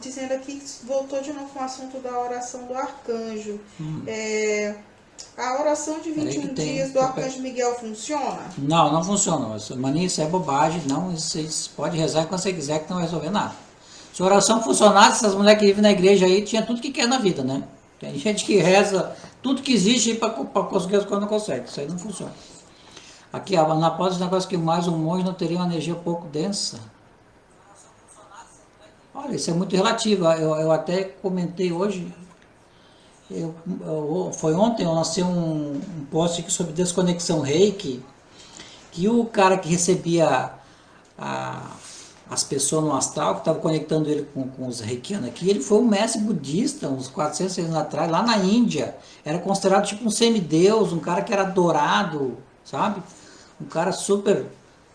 dizendo aqui, voltou de novo com o assunto da oração do arcanjo. A oração de 21 dias do arcanjo Miguel funciona? Não, não funciona. Maninha, isso é bobagem. Não, isso pode rezar quando você quiser que não vai resolver nada. Se a oração funcionasse, essas mulheres que vivem na igreja aí tinha tudo que quer na vida, né? Tem gente que reza tudo que existe para conseguir as coisas, não consegue. Isso aí não funciona. Aqui, na pausa, esse negócio que mais um monge não teria uma energia pouco densa. Olha, isso é muito relativo. Eu até comentei hoje, foi ontem, eu lancei um post aqui sobre desconexão reiki, que o cara que recebia as pessoas no astral, que estava conectando ele com os reikianos aqui, ele foi um mestre budista, uns 400 anos atrás, lá na Índia. Era considerado tipo um semideus, um cara que era adorado, sabe? Um cara super...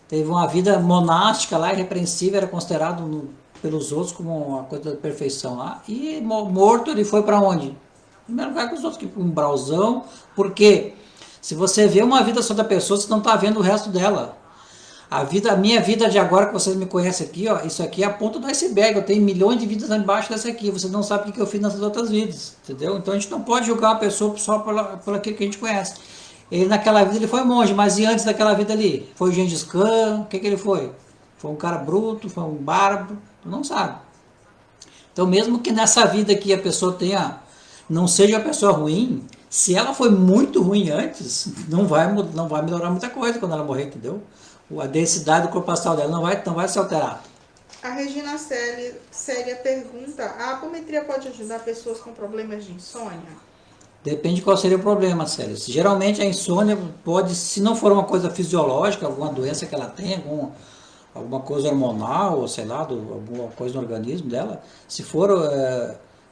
Teve uma vida monástica lá, irrepreensível, era considerado pelos outros como uma coisa da perfeição lá. E morto ele foi para onde? No primeiro lugar que os outros, que para um umbralzão. Porque se você vê uma vida só da pessoa, você não está vendo o resto dela. A minha vida de agora, que vocês me conhecem aqui, ó, isso aqui é a ponta do iceberg. Eu tenho milhões de vidas embaixo dessa aqui. Você não sabe o que eu fiz nessas outras vidas, entendeu? Então a gente não pode julgar uma pessoa só por aquilo que a gente conhece. Ele naquela vida ele foi monge, mas e antes daquela vida ali? Foi Gengis Khan? O que ele foi? Foi um cara bruto? Foi um bárbaro? Tu não sabe. Então mesmo que nessa vida aqui a pessoa não seja uma pessoa ruim, se ela foi muito ruim antes, não vai melhorar muita coisa quando ela morrer, entendeu? A densidade do corpo astral dela não vai se alterar. A Regina Célia pergunta, a apometria pode ajudar pessoas com problemas de insônia? Depende qual seria o problema, Célia. Geralmente a insônia pode, se não for uma coisa fisiológica, alguma doença que ela tem, alguma coisa hormonal, ou sei lá, alguma coisa no organismo dela, se for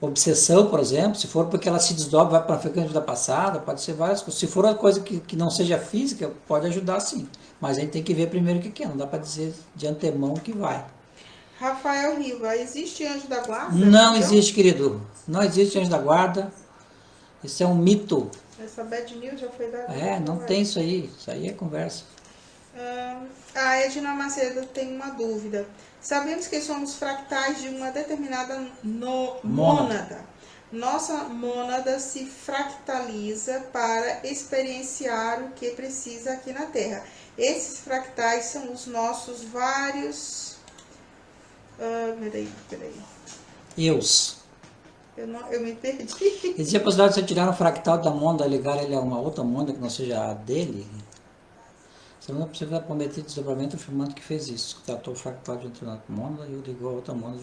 obsessão, por exemplo, se for porque ela se desdobra, vai para a frequência da passada, pode ser várias coisas. Se for uma coisa que não seja física, pode ajudar sim. Mas a gente tem que ver primeiro o que é, não dá para dizer de antemão que vai. Rafael Riva, existe anjo da guarda? Não existe, querido. Não existe anjo da guarda. Isso é um mito. Essa bad news já foi dada? Não tem isso aí. Isso aí é conversa. A Edna Macedo tem uma dúvida. Sabemos que somos fractais de uma determinada mônada. Nossa mônada se fractaliza para experienciar o que precisa aqui na Terra. Esses fractais são os nossos vários... peraí. Eu me perdi. Existe a possibilidade de você tirar um fractal da mônada e ligar ele a uma outra mônada que não seja a dele? Você não precisa prometer desdobramento afirmando que fez isso. Tratou o fractal de uma mônada e o ligou a outra mônada.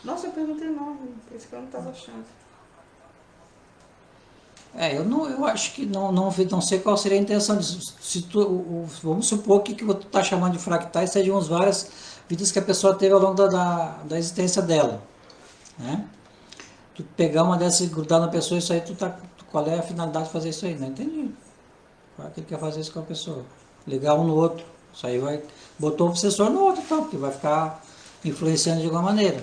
Nossa, eu perguntei o nome, por isso que eu não estava achando. Eu acho que não sei qual seria a intenção disso. Vamos supor que o que tu está chamando de fractais sejam as várias vidas que a pessoa teve ao longo da existência dela. Né? Tu pegar uma dessas e grudar na pessoa, isso aí, qual é a finalidade de fazer isso aí? Não entendi. Qual é que ele quer fazer isso com a pessoa? Ligar um no outro. Isso aí botou o obsessor no outro, então, porque vai ficar influenciando de alguma maneira.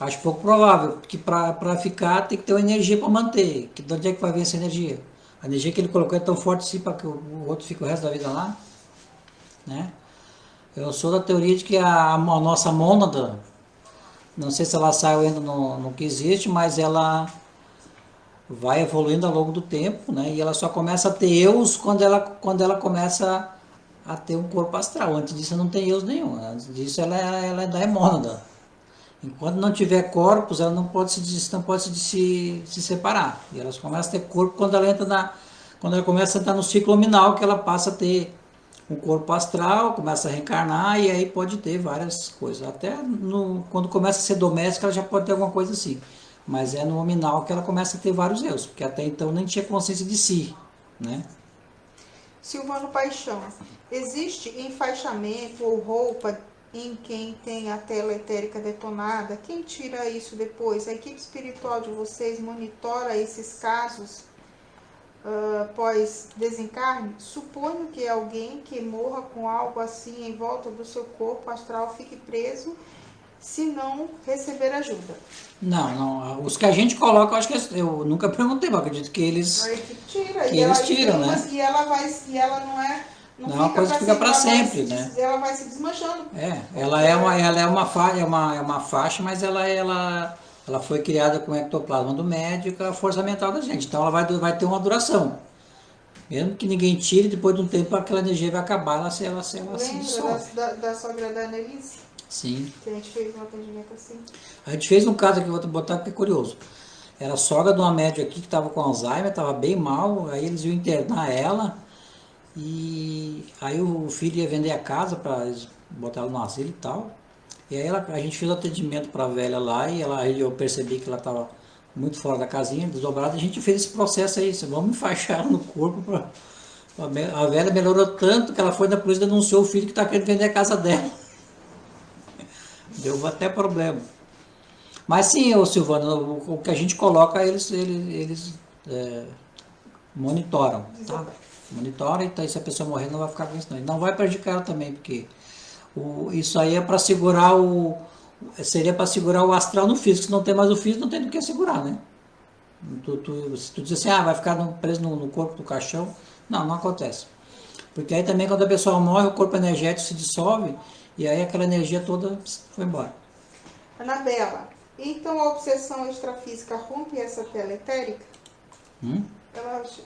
Acho pouco provável, porque para ficar tem que ter uma energia para manter. De onde é que vai vir essa energia? A energia que ele colocou é tão forte assim para que o outro fique o resto da vida lá? Né? Eu sou da teoria de que a nossa mônada, não sei se ela saiu ainda no que existe, mas ela vai evoluindo ao longo do tempo, né? E ela só começa a ter eus quando ela começa a ter um corpo astral. Antes disso não tem eus nenhum. Antes disso ela ainda é mônada. Enquanto não tiver corpos, ela não pode se separar. E ela só começa a ter corpo quando ela começa a entrar no ciclo luminal, que ela passa a ter um corpo astral, começa a reencarnar e aí pode ter várias coisas. Até quando começa a ser doméstica, ela já pode ter alguma coisa assim. Mas é no nominal que ela começa a ter vários eus, porque até então nem tinha consciência de si, né? Silvano Paixão, existe enfaixamento ou roupa em quem tem a tela etérica detonada? Quem tira isso depois? A equipe espiritual de vocês monitora esses casos após desencarne? Suponho que alguém que morra com algo assim em volta do seu corpo astral fique preso se não receber ajuda. Não. Os que a gente coloca, eu acho que eu nunca perguntei, mas acredito que eles A equipe tira. Eles tiram, né? E ela não é Não é uma coisa que fica para sempre, né? Ela vai se desmanchando. Ela é uma faixa, mas ela foi criada com o ectoplasma do médico, a força mental da gente. Então ela vai ter uma duração. Mesmo que ninguém tire, depois de um tempo aquela energia vai acabar, ela se Lembra dissolve. da sogra da Annelise? Sim. Que a gente fez um atendimento assim. A gente fez um caso aqui, vou botar porque é curioso. Era sogra de uma médica aqui que estava com Alzheimer, estava bem mal, aí eles iam internar ela, e aí o filho ia vender a casa para botar ela no asilo e tal. E aí a gente fez o atendimento para a velha lá, e aí eu percebi que ela estava muito fora da casinha, desdobrada, e a gente fez esse processo aí, vamos enfaixar ela no corpo. A velha melhorou tanto que ela foi na polícia e denunciou o filho que está querendo vender a casa dela. Deu até problema. Mas sim, ô Silvano, o que a gente coloca, eles monitoram, tá? Monitoram, então se a pessoa morrer não vai ficar com isso não. E não vai prejudicar ela também, porque isso aí é para segurar seria para segurar o astral no físico. Se não tem mais o físico, não tem do que segurar, né? Se tu diz assim, vai ficar preso no corpo do caixão, não acontece. Porque aí também quando a pessoa morre, o corpo energético se dissolve, e aí aquela energia toda foi embora. Anabela, então a obsessão extrafísica rompe essa teletérica?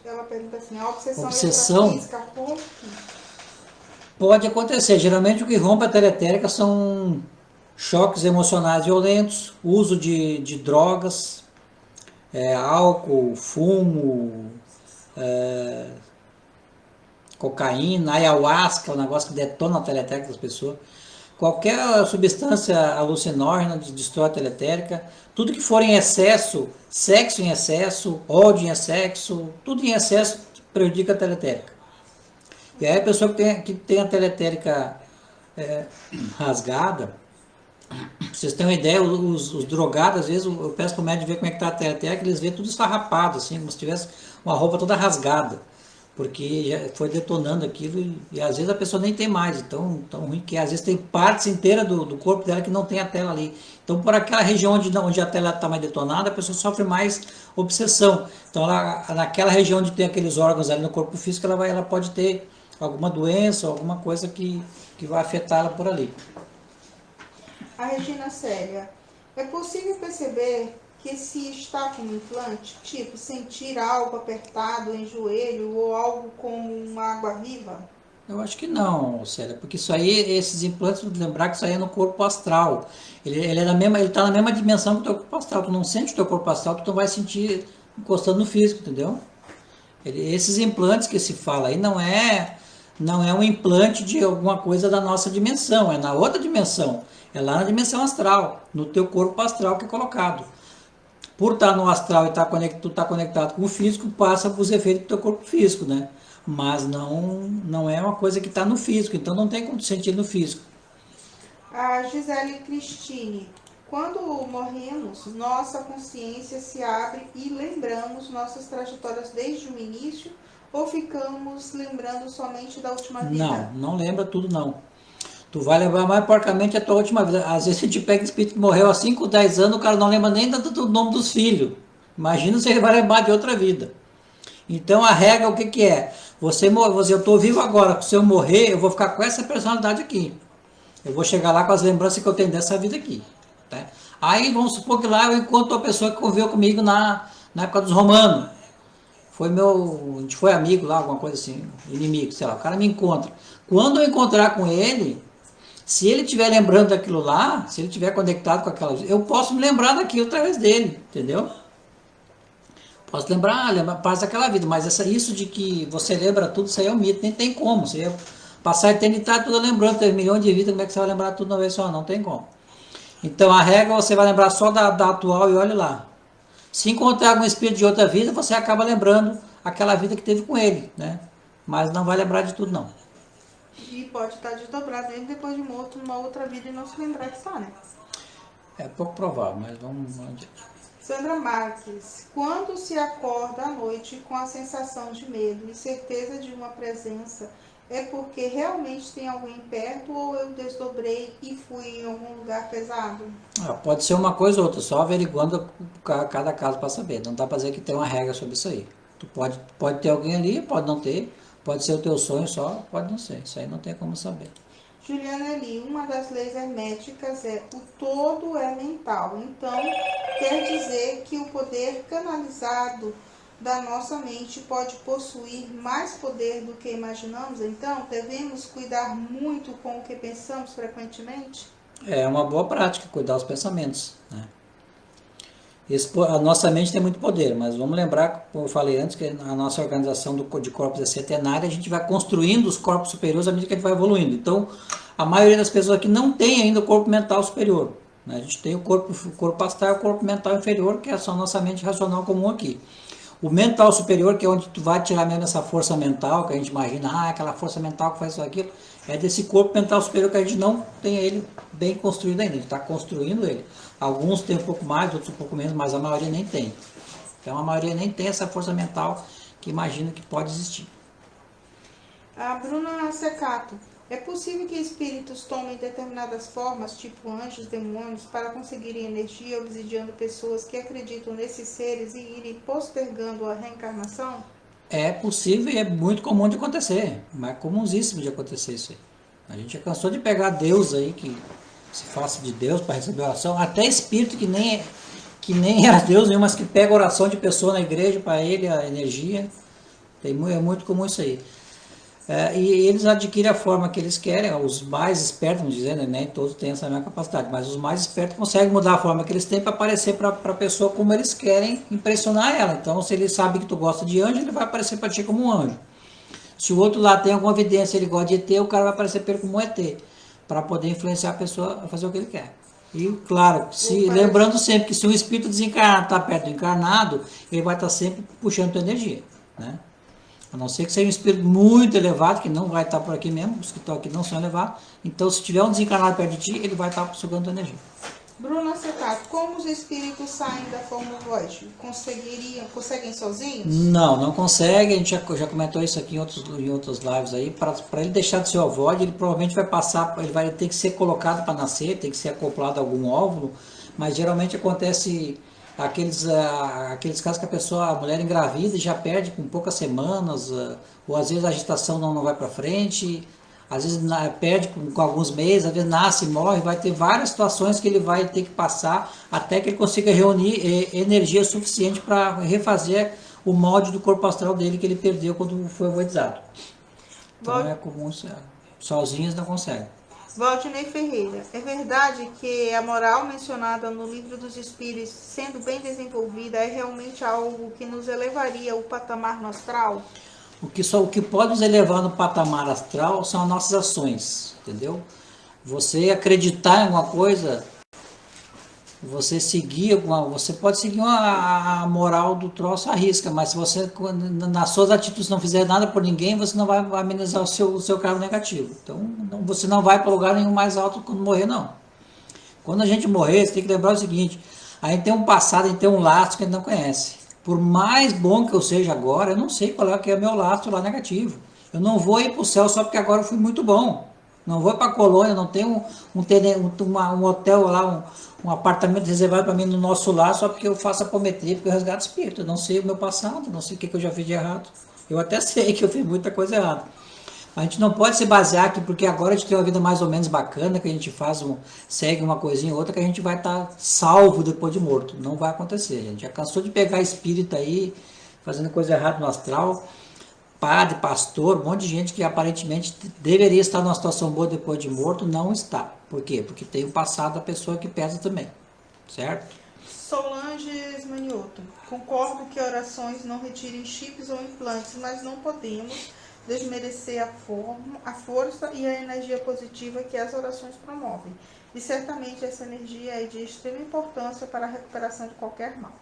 Ela pergunta assim, a obsessão extrafísica rompe? Pode acontecer. Geralmente o que rompe a teletérica são choques emocionais violentos, uso de drogas, álcool, fumo, cocaína, ayahuasca, é um negócio que detona a teletérica das pessoas. Qualquer substância alucinógena destrói a teletérica. Tudo que for em excesso, sexo em excesso, ódio em excesso, tudo em excesso prejudica a teletérica. E aí a pessoa que tem a teletérica rasgada, pra vocês terem uma ideia, os drogados, às vezes eu peço para o médico ver como é que está a teletérica, eles veem tudo esfarrapado, assim, como se tivesse uma roupa toda rasgada. Porque já foi detonando aquilo e às vezes a pessoa nem tem mais, tão ruim que é. Às vezes tem partes inteiras do corpo dela que não tem a tela ali. Então por aquela região onde a tela está mais detonada, a pessoa sofre mais obsessão. Então naquela região onde tem aqueles órgãos ali no corpo físico, ela pode ter alguma doença, alguma coisa que vai afetá-la por ali. A Regina Célia, é possível perceber que se está com um implante, tipo sentir algo apertado em joelho ou algo como uma água viva? Eu acho que não, Célia, porque isso aí, esses implantes, lembrar que isso aí é no corpo astral. Ele está na mesma dimensão que o teu corpo astral. Tu não sente o teu corpo astral, tu não vai sentir encostando no físico, entendeu? Esses implantes que se fala aí não é um implante de alguma coisa da nossa dimensão, é na outra dimensão. É lá na dimensão astral, no teu corpo astral que é colocado. Por estar no astral e tu tá conectado com o físico, passa os efeitos do teu corpo físico, né? Mas não é uma coisa que está no físico, então não tem como sentir no físico. A Gisele Cristine, quando morremos, nossa consciência se abre e lembramos nossas trajetórias desde o início ou ficamos lembrando somente da última vida? Não lembra tudo não. Tu vai lembrar mais porcamente a tua última vida. Às vezes a gente pega espírito que morreu há 5, 10 anos, o cara não lembra nem do nome dos filhos. Imagina se ele vai lembrar de outra vida. Então a regra o que é? Eu estou vivo agora, se eu morrer, eu vou ficar com essa personalidade aqui. Eu vou chegar lá com as lembranças que eu tenho dessa vida aqui. Tá? Aí vamos supor que lá eu encontro uma pessoa que conviveu comigo na época dos romanos. A gente foi amigo lá, alguma coisa assim, inimigo, sei lá, o cara me encontra. Quando eu encontrar com ele, se ele estiver lembrando daquilo lá, se ele estiver conectado com aquela, eu posso me lembrar daquilo através dele, entendeu? Posso lembrar, passa aquela vida, mas isso de que você lembra tudo, isso aí é um mito, nem tem como. Você ia passar a eternidade toda lembrando, ter milhões de vidas, como é que você vai lembrar tudo de uma vez só? Não tem como. Então a regra você vai lembrar só da atual e olhe lá. Se encontrar algum espírito de outra vida, você acaba lembrando aquela vida que teve com ele, né? Mas não vai lembrar de tudo não. E pode estar desdobrado mesmo depois de morto numa outra vida e não se lembrar que está, né? É pouco provável, mas vamos adiante. Sandra Marques, quando se acorda à noite com a sensação de medo e certeza de uma presença, é porque realmente tem alguém perto ou eu desdobrei e fui em algum lugar pesado? Pode ser uma coisa ou outra, só averiguando cada caso para saber. Não dá para dizer que tem uma regra sobre isso aí. Tu pode ter alguém ali, pode não ter, Pode ser o teu sonho só, pode não ser. Isso aí não tem como saber. Juliana Eli, uma das leis herméticas é o todo é mental. Então, quer dizer que o poder canalizado da nossa mente pode possuir mais poder do que imaginamos? Então, devemos cuidar muito com o que pensamos frequentemente? É uma boa prática cuidar dos pensamentos, né? A nossa mente tem muito poder, mas vamos lembrar, como eu falei antes, que a nossa organização de corpos é centenária, a gente vai construindo os corpos superiores à medida que a gente vai evoluindo. Então, a maioria das pessoas aqui não tem ainda o corpo mental superior, né? A gente tem o corpo astral e o corpo mental inferior, que é só a nossa mente racional comum aqui. O mental superior, que é onde tu vai tirar mesmo essa força mental, que a gente imagina, aquela força mental que faz isso aquilo, é desse corpo mental superior que a gente não tem ele bem construído ainda, a gente está construindo ele. Alguns têm um pouco mais, outros um pouco menos, mas a maioria nem tem. Então a maioria nem tem essa força mental que imagina que pode existir. A Bruna Secato. É possível que espíritos tomem determinadas formas, tipo anjos, demônios, para conseguirem energia, obsidiando pessoas que acreditam nesses seres e irem postergando a reencarnação? É possível e é muito comum de acontecer, mas é comunsíssimo de acontecer isso aí. A gente já cansou de pegar Deus aí, que se faça de Deus para receber oração, até espírito que nem é Deus nenhum, mas que pega oração de pessoa na igreja para ele, a energia. É muito comum isso aí. E eles adquirem a forma que eles querem, os mais espertos, vamos dizer, né? Nem todos têm essa mesma capacidade, mas os mais espertos conseguem mudar a forma que eles têm para aparecer para a pessoa como eles querem impressionar ela. Então, se ele sabe que tu gosta de anjo, ele vai aparecer para ti como um anjo. Se o outro lá tem alguma evidência, ele gosta de ET, o cara vai aparecer para ele como um ET, para poder influenciar a pessoa a fazer o que ele quer. E, claro, lembrando sempre que se um espírito desencarnado está perto do encarnado, ele vai estar sempre puxando tua energia, né? A não ser que seja um espírito muito elevado, que não vai estar por aqui mesmo, os que estão aqui não são elevados. Então, se tiver um desencarnado perto de ti, ele vai estar sugando tua energia. Bruna Secato, como os espíritos saem da forma void? Conseguem sozinhos? Não consegue. A gente já comentou isso aqui em outros lives aí. Para ele deixar de ser ovoide, ele provavelmente vai passar, ele vai ter que ser colocado para nascer, tem que ser acoplado a algum óvulo, mas geralmente acontece aqueles casos que a mulher engravida e já perde com poucas semanas, ou às vezes a gestação não vai para frente, às vezes perde com alguns meses, às vezes nasce e morre. Vai ter várias situações que ele vai ter que passar até que ele consiga reunir energia suficiente para refazer o molde do corpo astral dele que ele perdeu quando foi ovoidizado. Então é comum, sozinhos não conseguem. Valdinei Ferreira, é verdade que a moral mencionada no Livro dos Espíritos, sendo bem desenvolvida, é realmente algo que nos elevaria ao patamar no astral? O que pode nos elevar no patamar astral são as nossas ações, entendeu? Você acreditar em alguma coisa, você pode seguir a moral do troço à risca, mas se você, nas suas atitudes, não fizer nada por ninguém, você não vai amenizar o seu karma negativo. Então, você não vai para lugar nenhum mais alto quando morrer, não. Quando a gente morrer, você tem que lembrar o seguinte: a gente tem um passado, a gente tem um lastro que a gente não conhece. Por mais bom que eu seja agora, eu não sei qual é que é meu lastro lá negativo. Eu não vou ir para o céu só porque agora eu fui muito bom. Não vou para a colônia, não tenho um hotel lá, um apartamento reservado para mim no nosso lar só porque eu faço apometria, porque eu resgato espírito. Eu não sei o meu passado, não sei o que eu já fiz de errado. Eu até sei que eu fiz muita coisa errada. A gente não pode se basear aqui, porque agora a gente tem uma vida mais ou menos bacana, que a gente segue uma coisinha ou outra, que a gente vai estar salvo depois de morto. Não vai acontecer. A gente já cansou de pegar espírito aí, fazendo coisa errada no astral. Padre, pastor, um monte de gente que aparentemente deveria estar numa situação boa depois de morto, não está. Por quê? Porque tem o passado da pessoa que pesa também. Certo? Solange Manioto. Concordo que orações não retirem chips ou implantes, mas não podemos desmerecer a força e a energia positiva que as orações promovem. E certamente essa energia é de extrema importância para a recuperação de qualquer mal.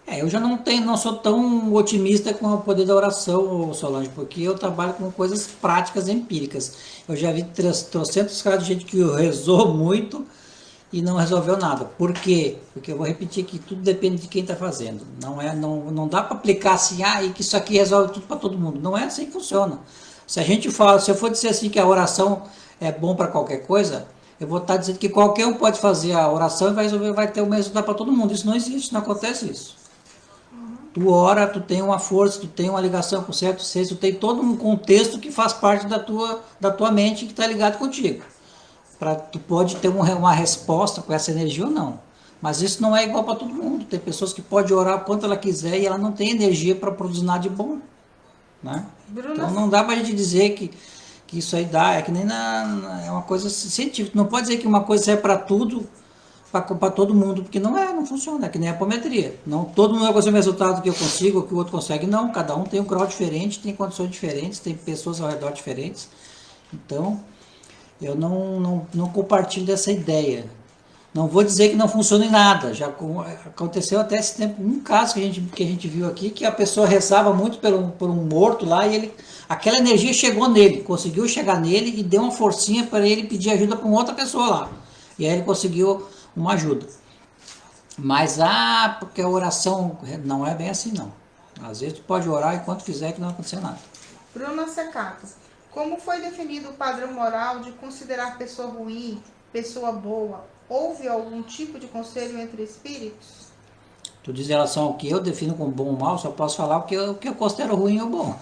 Eu já não sou tão otimista com o poder da oração, Solange, porque eu trabalho com coisas práticas, empíricas. Eu já vi trocentos casos de gente que rezou muito e não resolveu nada. Por quê? Porque eu vou repetir que tudo depende de quem está fazendo. Não dá para aplicar assim, e que isso aqui resolve tudo para todo mundo. Não é assim que funciona. Se eu for dizer assim que a oração é bom para qualquer coisa, eu vou estar dizendo que qualquer um pode fazer a oração e vai ter o mesmo resultado para todo mundo. Isso não existe, não acontece isso. Tu ora, tu tem uma força, tu tem uma ligação com certo ser, tu tem todo um contexto que faz parte da tua mente que está ligado contigo. Tu pode ter uma resposta com essa energia ou não. Mas isso não é igual para todo mundo. Tem pessoas que podem orar o quanto ela quiser e ela não tem energia para produzir nada de bom. Né? Bruna, Então não dá para a gente dizer que isso aí dá, é que nem é uma coisa científica. Não pode dizer que uma coisa é para tudo, para todo mundo, porque não funciona, é que nem a apometria. Não, todo mundo vai conseguir o resultado que eu consigo, ou que o outro consegue, não. Cada um tem um grau diferente, tem condições diferentes, tem pessoas ao redor diferentes. Então, eu não compartilho dessa ideia. Não vou dizer que não funciona em nada. Já aconteceu até esse tempo um caso que a gente viu aqui, que a pessoa rezava muito por um morto lá e aquela energia chegou nele, conseguiu chegar nele e deu uma forcinha para ele pedir ajuda para uma outra pessoa lá. E aí ele conseguiu uma ajuda. Mas, porque a oração não é bem assim, não. Às vezes tu pode orar enquanto fizer que não vai acontecer nada. Bruna Secato, como foi definido o padrão moral de considerar pessoa ruim, pessoa boa? Houve algum tipo de conselho entre espíritos? Tu diz em relação ao que eu defino como bom ou mal, só posso falar o que eu considero ruim ou bom.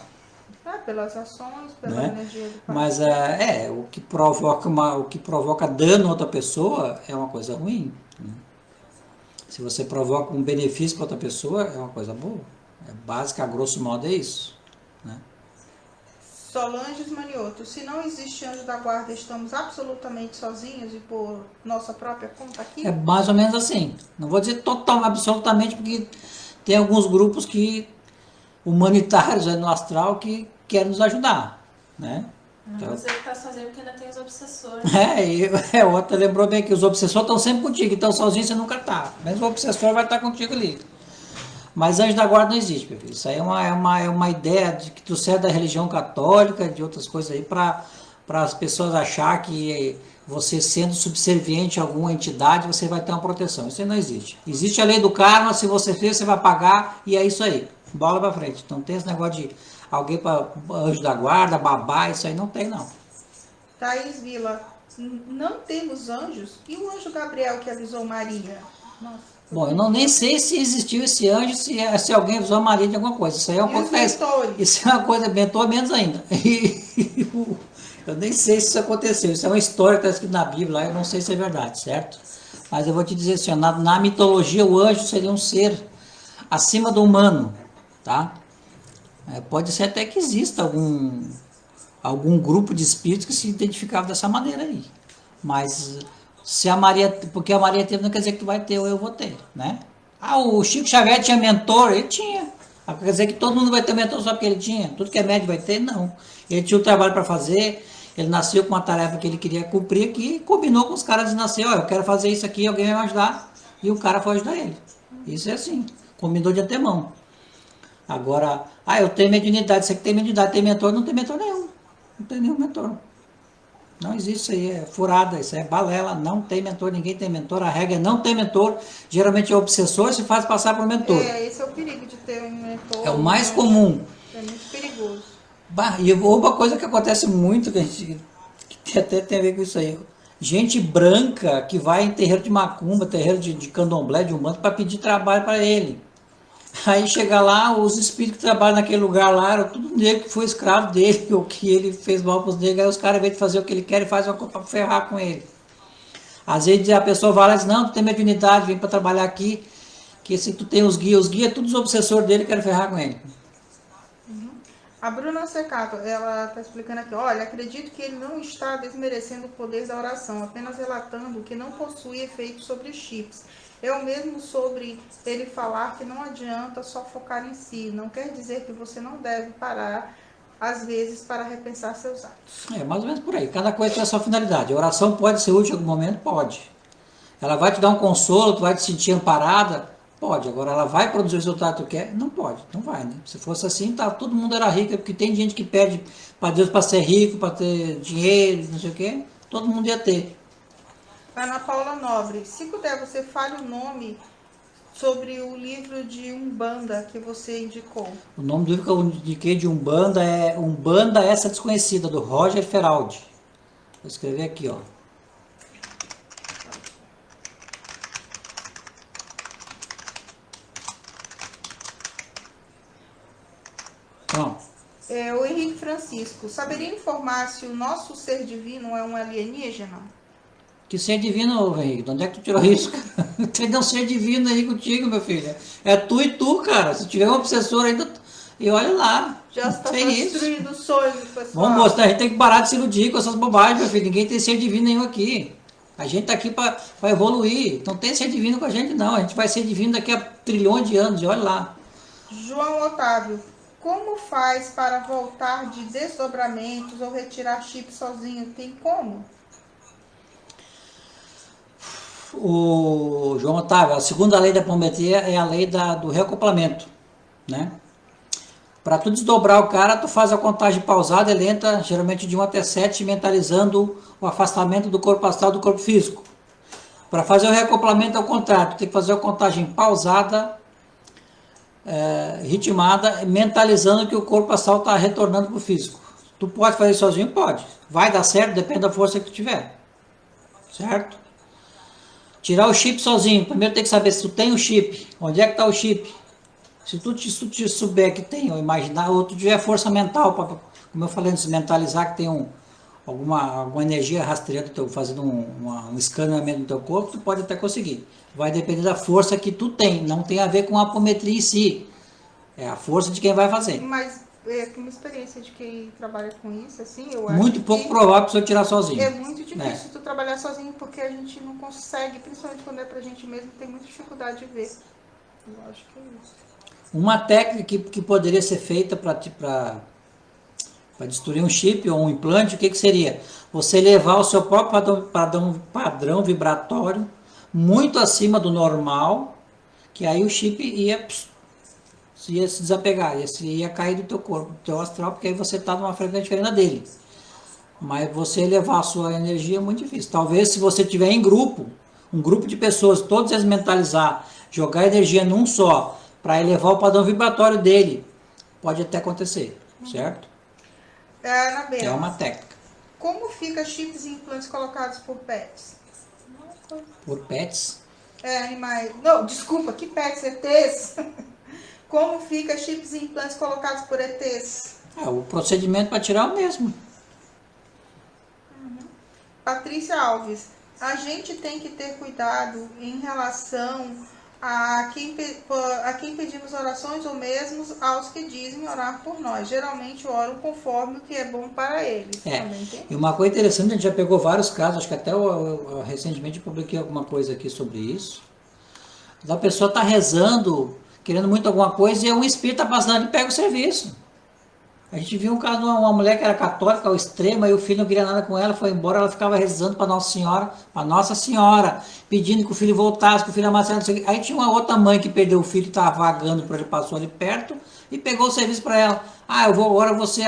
Pelas ações, pela Né? energia do pai. Mas o que provoca dano a outra pessoa é uma coisa ruim. Né? Se você provoca um benefício para outra pessoa, é uma coisa boa. É básica, a grosso modo, é isso. Né? Solange Manioto, se não existe anjo da guarda, estamos absolutamente sozinhos e por nossa própria conta aqui? É mais ou menos assim. Não vou dizer total, absolutamente, porque tem alguns grupos humanitários no astral que querem nos ajudar. Né? Então, você está sozinho porque ainda tem os obsessores. Outra lembrou bem que os obsessores estão sempre contigo, então sozinho você nunca está. Mas o obsessor vai estar contigo ali. Mas anjo da guarda não existe, meu filho. Isso aí é uma ideia de que tu sai da religião católica, de outras coisas aí, para as pessoas achar que você sendo subserviente a alguma entidade, você vai ter uma proteção. Isso aí não existe. Existe a lei do karma, se você fez, você vai pagar, e é isso aí. Bola pra frente. Então tem esse negócio de alguém para anjo da guarda, babá, isso aí não tem, não. Thaís Vila, não temos anjos? E o anjo Gabriel que avisou Maria? Nossa. Bom, eu nem sei se existiu esse anjo, se alguém avisou a Maria de alguma coisa. Isso aí é uma coisa. Isso é uma coisa, mentor menos ainda. Eu nem sei se isso aconteceu. Isso é uma história que está escrita na Bíblia lá, eu não sei se é verdade, certo? Mas eu vou te dizer assim, na mitologia o anjo seria um ser acima do humano, tá? Pode ser até que exista algum grupo de espíritos que se identificava dessa maneira aí. Mas porque a Maria teve, não quer dizer que tu vai ter ou eu vou ter, né? O Chico Xavier tinha mentor, ele tinha. Quer dizer que todo mundo vai ter mentor só porque ele tinha? Tudo que é médico vai ter? Não. Ele tinha um trabalho para fazer, ele nasceu com uma tarefa que ele queria cumprir aqui, e combinou com os caras de nascer, eu quero fazer isso aqui, alguém vai me ajudar, e o cara foi ajudar ele. Isso é assim, combinou de antemão. Agora, eu tenho mediunidade, você que tem mediunidade, tem mentor? Não tem mentor nenhum. Não tem nenhum mentor. Não existe isso aí, é furada, isso é balela, não tem mentor, ninguém tem mentor, a regra é não ter mentor, geralmente é obsessor, se faz passar por mentor. Esse é o perigo de ter um mentor. É o mais comum. É muito perigoso. E uma coisa que acontece muito, que até tem a ver com isso aí, gente branca que vai em terreiro de macumba, terreiro de candomblé, de umbanda, para pedir trabalho para ele. Aí chega lá, os espíritos que trabalham naquele lugar lá, eram tudo negro que foi escravo dele, ou que ele fez mal para os negros, aí os caras, ao invés de fazer o que ele quer, faz uma coisa para ferrar com ele. Às vezes a pessoa vai lá e diz, não, tu tem mediunidade, vem para trabalhar aqui, que se tu tem os guias todos os obsessores dele querem ferrar com ele. A Bruna Secato, ela está explicando aqui, olha, acredito que ele não está desmerecendo o poder da oração, apenas relatando que não possui efeito sobre os chips. Eu mesmo sobre ele falar que não adianta só focar em si, não quer dizer que você não deve parar, às vezes, para repensar seus atos. Mais ou menos por aí, cada coisa tem a sua finalidade. A oração pode ser útil em algum momento? Pode. Ela vai te dar um consolo, tu vai te sentir amparada? Pode. Agora, ela vai produzir o resultado que tu quer? Não pode, não vai, né? Se fosse assim, todo mundo era rico, porque tem gente que pede para Deus para ser rico, para ter dinheiro, não sei o quê, todo mundo ia ter. Ana Paula Nobre, se puder, você fale o nome sobre o livro de Umbanda que você indicou. O nome do livro que eu indiquei de Umbanda é Umbanda Essa Desconhecida, do Roger Feraldi. Vou escrever aqui, ó. O Henrique Francisco, saberia informar se o nosso ser divino é um alienígena? Que ser divino, Henrique? De onde é que tu tirou isso, cara? Tem um ser divino aí contigo, meu filho. É tu e tu, cara. Se tiver um obsessor ainda. E olha lá. Já está Tem isso. destruindo o sonho do pessoal. Vamos mostrar, a gente tem que parar de se iludir com essas bobagens, meu filho. Ninguém tem ser divino nenhum aqui. A gente tá aqui para evoluir. Não tem ser divino com a gente, não. A gente vai ser divino daqui a trilhões de anos. E olha lá. João Otávio, como faz para voltar de desdobramentos ou retirar chip sozinho? Tem como? O João Otávio, a segunda lei da apometria é a lei do reacoplamento, né? Para tu desdobrar o cara, tu faz a contagem pausada e lenta, geralmente de 1 até 7, mentalizando o afastamento do corpo astral do corpo físico. Para fazer o reacoplamento ao contrário, tu tem que fazer a contagem pausada, ritmada, mentalizando que o corpo astral está retornando para o físico. Tu pode fazer sozinho? Pode. Vai dar certo? Depende da força que tu tiver. Certo? Tirar o chip sozinho. Primeiro tem que saber se tu tem o chip. Onde é que está o chip? Se tu te souber que tem, ou imaginar, ou tu tiver força mental, como eu falei, se mentalizar que tem alguma energia rastreando, fazendo um escaneamento do teu corpo, tu pode até conseguir. Vai depender da força que tu tem. Não tem a ver com a apometria em si. É a força de quem vai fazer. Mas com uma experiência de quem trabalha com isso, assim, eu acho Muito pouco provável para você tirar sozinho. é muito difícil tu trabalhar sozinho, porque a gente não consegue, principalmente quando é pra gente mesmo, tem muita dificuldade de ver. Eu acho que é isso. Uma técnica que poderia ser feita para destruir um chip ou um implante, o que seria? Você levar o seu próprio padrão vibratório muito acima do normal, que aí o chip ia se desapegar, ia cair do teu corpo, do teu astral, porque aí você está numa frequência diferente da dele. Mas você elevar a sua energia é muito difícil. Talvez se você tiver em grupo, um grupo de pessoas, todos eles mentalizar, jogar energia num só, para elevar o padrão vibratório dele, pode até acontecer, certo? Ana Bela, É uma técnica. como fica chips e implantes colocados por pets? Por pets? Animais. Não, desculpa, que pets? ETs? Como fica chips e implantes colocados por ETs? O procedimento para tirar é o mesmo. Patrícia Alves, a gente tem que ter cuidado em relação a quem pedimos orações ou mesmo aos que dizem orar por nós. Geralmente oram conforme o que é bom para eles. E uma coisa interessante, a gente já pegou vários casos, acho que até eu recentemente publiquei alguma coisa aqui sobre isso. A pessoa está rezando, querendo muito alguma coisa, e um espírito está passando e pega o serviço. A gente viu um caso de uma mulher que era católica ao extremo, e o filho não queria nada com ela, foi embora, ela ficava rezando para Nossa Senhora, pedindo que o filho voltasse, que o filho amasse ela. Aí tinha uma outra mãe que perdeu o filho, estava vagando por ele, passou ali perto, e pegou o serviço para ela. A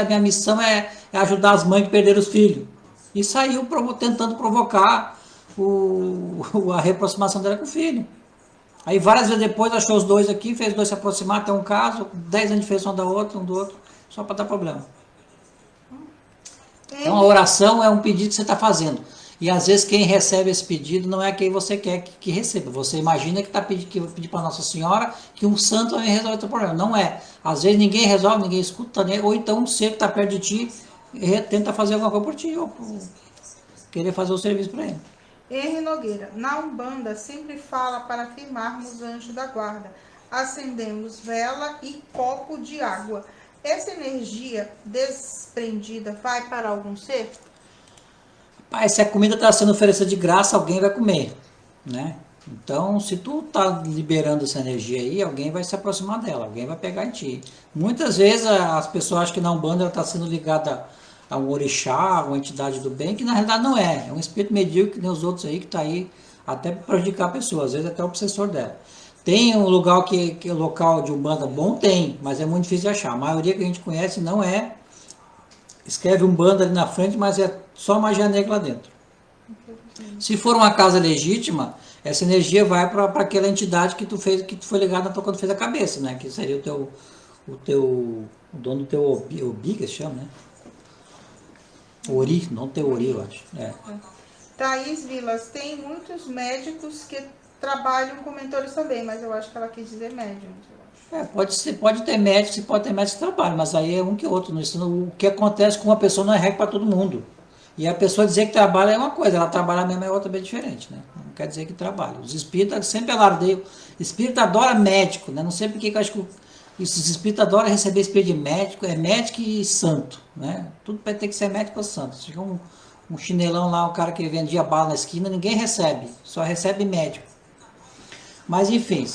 minha missão é ajudar as mães que perderam os filhos. E saiu tentando provocar a reaproximação dela com o filho. Aí várias vezes depois achou os dois aqui, fez os dois se aproximar, tem um caso, 10 anos de diferença um do outro, só para dar problema. Então a oração é um pedido que você está fazendo. E às vezes quem recebe esse pedido não é quem você quer que receba. Você imagina que vai pedir para Nossa Senhora que um santo vai resolver o teu problema. Não é. Às vezes ninguém resolve, ninguém escuta, ou então um ser que está perto de ti tenta fazer alguma coisa por ti, ou querer fazer o serviço para ele. Henri Nogueira, na Umbanda sempre fala para firmarmos anjo da guarda. Acendemos vela e copo de água. Essa energia desprendida vai para algum ser? Se a comida está sendo oferecida de graça, alguém vai comer, né? Então, se tu tá liberando essa energia aí, alguém vai se aproximar dela, alguém vai pegar em ti. Muitas vezes as pessoas acham que na Umbanda ela está sendo ligada a um orixá, a uma entidade do bem, que na realidade não é. É um espírito medíocre que nem os outros aí, que está aí até para prejudicar a pessoa, às vezes até o obsessor dela. Tem um lugar que é local de Umbanda bom? Tem, mas é muito difícil de achar. A maioria que a gente conhece não é. Escreve Umbanda ali na frente, mas é só magia negra lá dentro. Se for uma casa legítima, essa energia vai para aquela entidade que tu foi ligado quando fez a cabeça, né? Que seria o dono do teu Obi, que se chama, né? Ori, não Teori, eu acho. Thaís Vilas, tem muitos médicos que trabalham com mentores também, mas eu acho que ela quis dizer médiums. Pode ter médico, pode ter médico que trabalha, mas aí é um que outro. O que acontece com uma pessoa não é regra para todo mundo. E a pessoa dizer que trabalha é uma coisa, ela trabalha mesmo é outra bem diferente, né? Não quer dizer que trabalha. Os espíritas sempre alardeiam. Espírita adora médico, né? Não sei porque que eu acho que os espíritas adoram receber espírito de médico, é médico e santo, né? Tudo vai ter que ser médico ou santo. Se tiver um chinelão lá, um cara que vendia bala na esquina, ninguém recebe, só recebe médico. Mas enfim,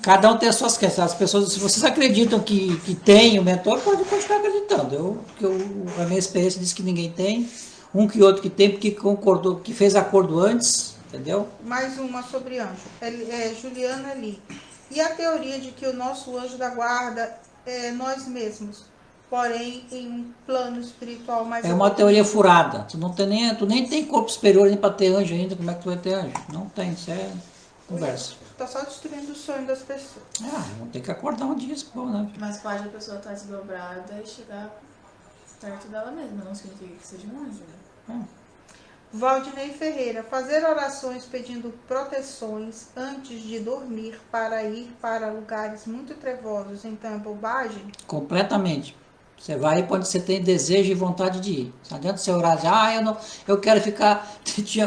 cada um tem as suas crenças. As pessoas, se vocês acreditam que tem o mentor, pode continuar acreditando. A minha experiência diz que ninguém tem. Um que outro que tem, porque concordou, que fez acordo antes, entendeu? Mais uma sobre anjo. Juliana Lee. E a teoria de que o nosso anjo da guarda é nós mesmos, porém em um plano espiritual mais É uma teoria furada. Tu nem tem corpo superior nem para ter anjo ainda. Como é que tu vai ter anjo? Não tem, isso é conversa. Tá só destruindo o sonho das pessoas. Vamos ter que acordar um dia, bom, né? Mas pode a pessoa estar desdobrada e chegar perto dela mesma, não significa que seja um anjo, né? Valdinei Ferreira, fazer orações pedindo proteções antes de dormir para ir para lugares muito trevosos, então é bobagem? Completamente. Você vai quando você tem desejo e vontade de ir. Não adianta você orar e eu quero ficar.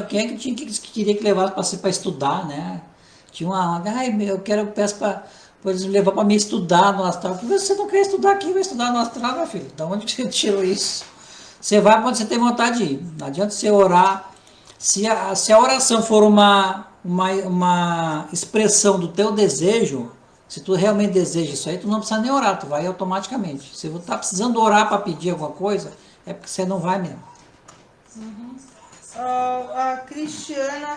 Quem é que queria que levasse para estudar, né? Tinha eu peço para eles me levar para me estudar no astral. Você não quer estudar aqui, vai estudar no astral, meu filho? Da onde você tirou isso? Você vai quando você tem vontade de ir. Não adianta você orar. Se a oração for uma expressão do teu desejo, se tu realmente deseja isso aí, tu não precisa nem orar, tu vai automaticamente. Se você está precisando orar para pedir alguma coisa, é porque você não vai mesmo. A Cristiana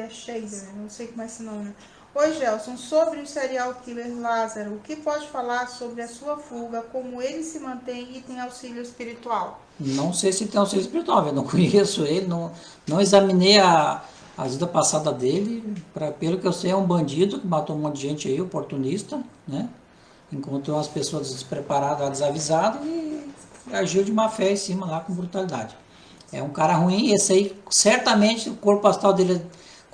Scheider, não sei como é esse nome. Oi, Gelson, sobre o serial killer Lázaro, o que pode falar sobre a sua fuga, como ele se mantém e tem auxílio espiritual? Não sei se tem auxílio espiritual, eu não conheço ele, não examinei a vida passada dele. Pelo que eu sei, é um bandido que matou um monte de gente aí, oportunista, né? Encontrou as pessoas despreparadas, desavisadas e agiu de má fé em cima lá com brutalidade. É um cara ruim, esse aí, certamente, o corpo astral dele,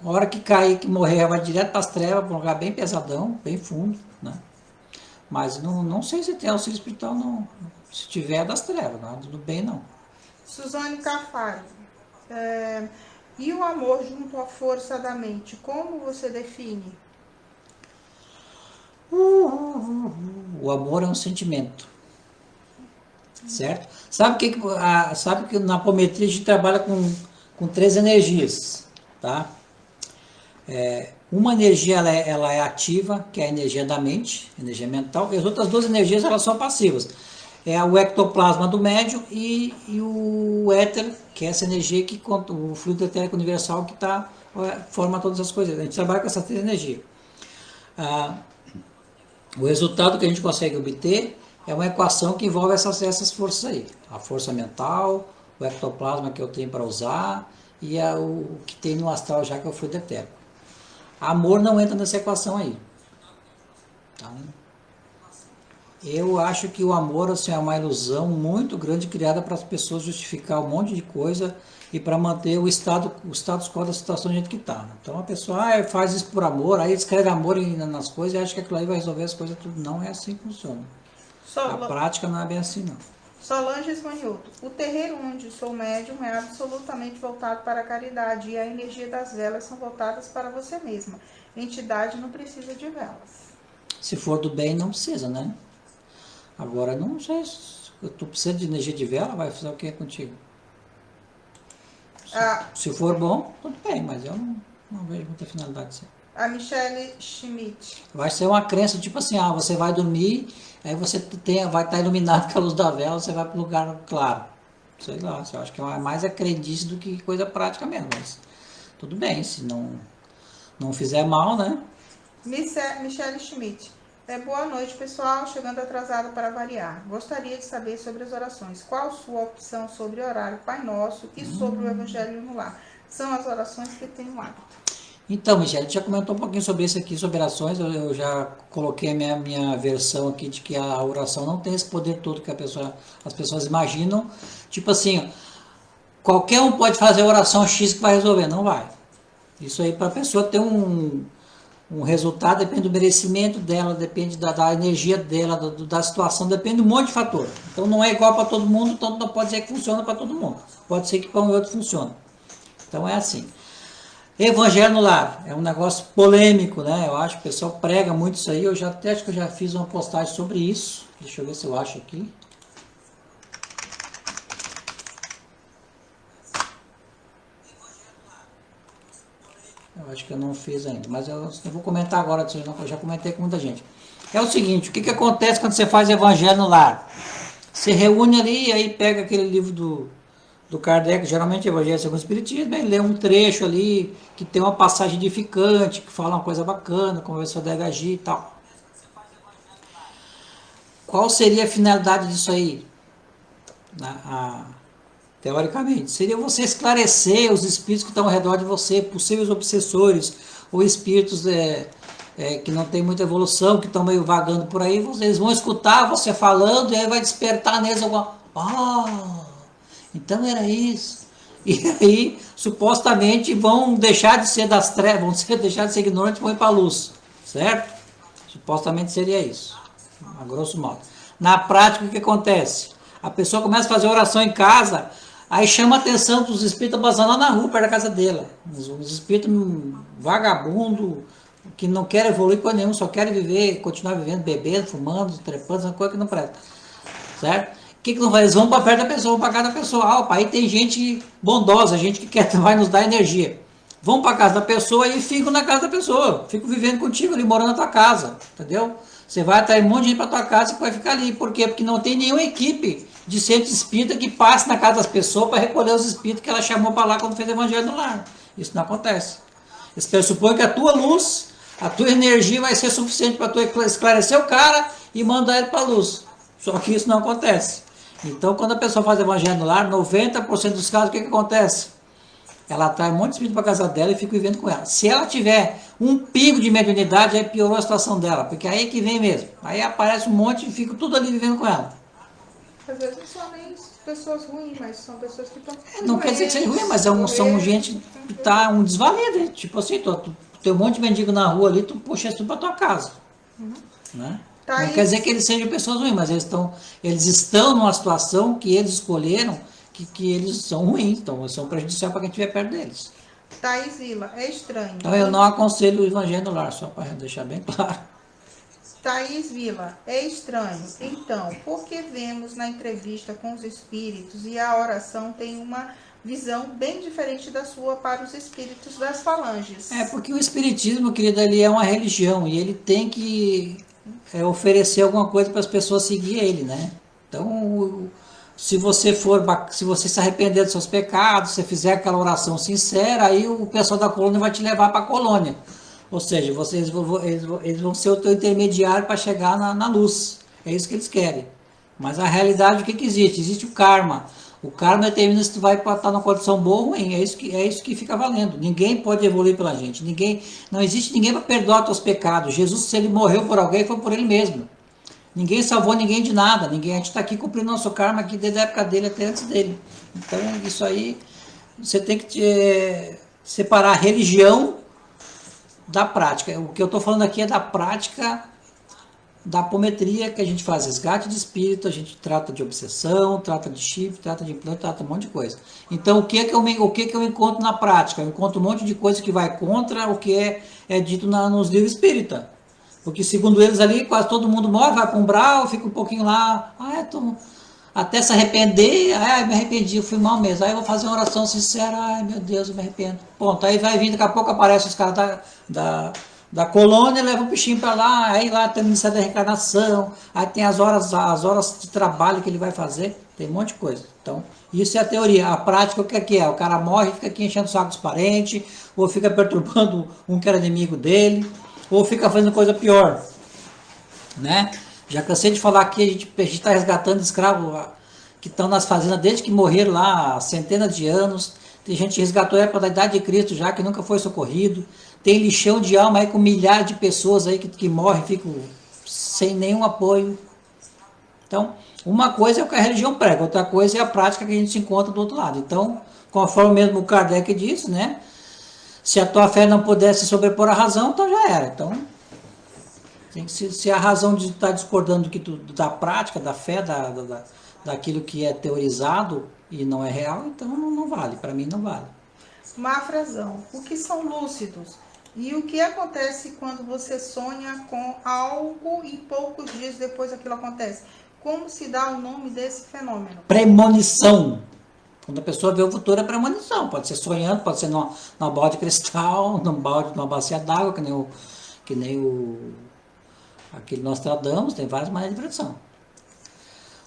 a hora que cair, que morrer, vai direto para as trevas, para um lugar bem pesadão, bem fundo, né? Mas não sei se tem auxílio espiritual, não. Se tiver, é das trevas, nada do bem, não. Suzane Cafaro, e o amor junto à força da mente, como você define? O amor é um sentimento. Certo? Sabe que na apometria a gente trabalha com 3 energias, tá? Uma energia ela é ativa, que é a energia da mente, energia mental, e as outras 2 energias elas são passivas. É o ectoplasma do médium e o éter, que é essa energia que o fluido etérico universal que forma todas as coisas. A gente trabalha com essas 3 energias. O resultado que a gente consegue obter é uma equação que envolve essas forças aí. A força mental, o ectoplasma que eu tenho para usar e o que tem no astral já, que é o fluido etérico. Amor não entra nessa equação aí. Então, eu acho que o amor assim, é uma ilusão muito grande criada para as pessoas justificar um monte de coisa e para manter o status quo da situação do jeito que está. Então a pessoa faz isso por amor, aí escreve amor nas coisas e acha que aquilo aí vai resolver as coisas tudo. Não é assim que funciona. A prática não é bem assim, não. Solange Esmanhoto, o terreiro onde sou médium é absolutamente voltado para a caridade e a energia das velas são voltadas para você mesma. Entidade não precisa de velas. Se for do bem, não precisa, né? Agora, não sei, tu precisa de energia de vela, vai fazer o que contigo? Se for bom, tudo bem, mas eu não vejo muita finalidade assim. A Michele Schmidt. Vai ser uma crença, tipo assim, você vai dormir, aí você vai estar iluminado com a luz da vela, você vai para o lugar claro. Sei lá, eu acho que é mais crendice do que coisa prática mesmo, mas tudo bem, se não fizer mal, né? Michele Schmidt. Boa noite, pessoal. Chegando atrasado para variar. Gostaria de saber sobre as orações. Qual sua opção sobre orar o Pai Nosso e sobre o Evangelho no Lar? São as orações que tenho hábito. Então, Michele, a gente já comentou um pouquinho sobre isso aqui, sobre orações. Eu já coloquei a minha versão aqui de que a oração não tem esse poder todo que as pessoas imaginam. Tipo assim, qualquer um pode fazer a oração X que vai resolver. Não vai. Isso aí, para a pessoa ter um resultado, depende do merecimento dela, depende da energia dela, da situação, depende de um monte de fator. Então não é igual para todo mundo, então não pode ser que funcione para todo mundo. Pode ser que para um outro funcione. Então é assim. Evangelho no lar é um negócio polêmico, né? Eu acho que o pessoal prega muito isso aí. Eu já até acho que eu já fiz uma postagem sobre isso. Deixa eu ver se eu acho aqui. Eu acho que eu não fiz ainda, mas eu vou comentar agora, eu já comentei com muita gente. É o seguinte, o que acontece quando você faz evangelho no lar? Você reúne ali, aí pega aquele livro do Kardec, geralmente Evangelho segundo o Espiritismo, ele lê um trecho ali, que tem uma passagem edificante, que fala uma coisa bacana, conversa da HG e tal. Qual seria a finalidade disso aí? Teoricamente, seria você esclarecer os espíritos que estão ao redor de você, possíveis obsessores, ou espíritos que não tem muita evolução, que estão meio vagando por aí, eles vão escutar você falando e aí vai despertar neles alguma... Então era isso. E aí, supostamente, vão deixar de ser das trevas, deixar de ser ignorantes e vão ir para a luz. Certo? Supostamente seria isso. A grosso modo. Na prática, o que acontece? A pessoa começa a fazer oração em casa, aí chama a atenção dos espíritos passando lá na rua, perto da casa dela. Os espíritos vagabundo, que não querem evoluir com nenhum, só querem viver, continuar vivendo, bebendo, fumando, trepando, uma coisa que não presta. Certo? O que não faz? Eles vão para perto da pessoa, vão para casa da pessoa. Aí tem gente bondosa, gente que vai nos dar energia. Vão para casa da pessoa e ficam na casa da pessoa. Ficam vivendo contigo ali, morando na tua casa. Entendeu? Você vai atrair um monte de gente para tua casa e vai ficar ali. Por quê? Porque não tem nenhuma equipe de centro espírita que passe na casa das pessoas para recolher os espíritos que ela chamou para lá quando fez o evangelho no lar. Isso não acontece. Eles pressupõem que a tua luz, a tua energia vai ser suficiente para tu esclarecer o cara e mandar ele para a luz. Só que isso não acontece. Então, quando a pessoa faz evangelho no lar, 90% dos casos, o que acontece? Ela atrai um monte de espírito para a casa dela e fica vivendo com ela. Se ela tiver um pingo de mediunidade, aí piorou a situação dela, porque aí é que vem mesmo. Aí aparece um monte e fica tudo ali vivendo com ela. Às vezes não são nem pessoas ruins, mas são pessoas que estão... Não quer dizer que seja ruim, mas são gente que está um desvalido. Tipo assim, tu tem um monte de mendigo na rua ali, tu puxa isso para tua casa. Né? Tá, não quer dizer que eles sejam pessoas ruins, mas eles estão numa situação que eles escolheram que eles são ruins, então são prejudiciais para quem estiver perto deles. Thaís Vila, é estranho. Então eu não aconselho o evangelho no lar, só para deixar bem claro. Thaís Vila, é estranho. Então, por que vemos na entrevista com os espíritos e a oração tem uma visão bem diferente da sua para os espíritos das falanges? É porque o espiritismo, querida, ele é uma religião e ele tem que oferecer alguma coisa para as pessoas seguir ele, né? Então, se você se arrepender dos seus pecados, se fizer aquela oração sincera, aí o pessoal da colônia vai te levar para a colônia. Ou seja, eles vão ser o teu intermediário para chegar na luz. É isso que eles querem. Mas a realidade, o que existe? Existe o karma. O karma determina se tu vai estar numa condição boa ou ruim. É isso que fica valendo. Ninguém pode evoluir pela gente. Não existe ninguém para perdoar teus pecados. Jesus, se ele morreu por alguém, foi por ele mesmo. Ninguém salvou ninguém de nada. A gente está aqui cumprindo nosso karma aqui desde a época dele até antes dele. Então, isso aí, você tem que separar a religião da prática. O que eu estou falando aqui é da prática da apometria, que a gente faz resgate de espírito, a gente trata de obsessão, trata de chip, trata de implante, trata um monte de coisa. Então, o que eu encontro na prática? Eu encontro um monte de coisa que vai contra o que é dito nos livros espíritas. Porque, segundo eles ali, quase todo mundo morre, vai para um umbral, fica um pouquinho lá, até se arrepender, me arrependi, eu fui mal mesmo. Aí eu vou fazer uma oração sincera, ai meu Deus, eu me arrependo. Ponto, aí vai vir, daqui a pouco aparecem os caras da colônia, levam o bichinho para lá, aí lá tem o Ministério da Reencarnação, aí tem as horas de trabalho que ele vai fazer, tem um monte de coisa. Então, isso é a teoria. A prática, o que é? O cara morre, fica aqui enchendo o saco dos parentes, ou fica perturbando um que era inimigo dele, ou fica fazendo coisa pior, né? Já cansei de falar aqui, a gente está resgatando escravos que estão nas fazendas desde que morreram lá há centenas de anos. Tem gente que resgatou a época da idade de Cristo já, que nunca foi socorrido. Tem lixão de alma aí com milhares de pessoas aí que morrem, ficam sem nenhum apoio. Então, uma coisa é o que a religião prega, outra coisa é a prática que a gente se encontra do outro lado. Então, conforme mesmo o Kardec disse, né? Se a tua fé não pudesse sobrepor a razão, então já era. Então, se a razão de estar discordando da prática, da fé, daquilo que é teorizado e não é real, então não vale. Para mim não vale. Mafrazão, o que são lúcidos? E o que acontece quando você sonha com algo e poucos dias depois aquilo acontece? Como se dá o nome desse fenômeno? Premonição. Quando a pessoa vê o futuro é premonição. Pode ser sonhando, pode ser numa bola de cristal, numa bacia d'água, que nem aquele Nostradamus, tem várias maneiras de predição.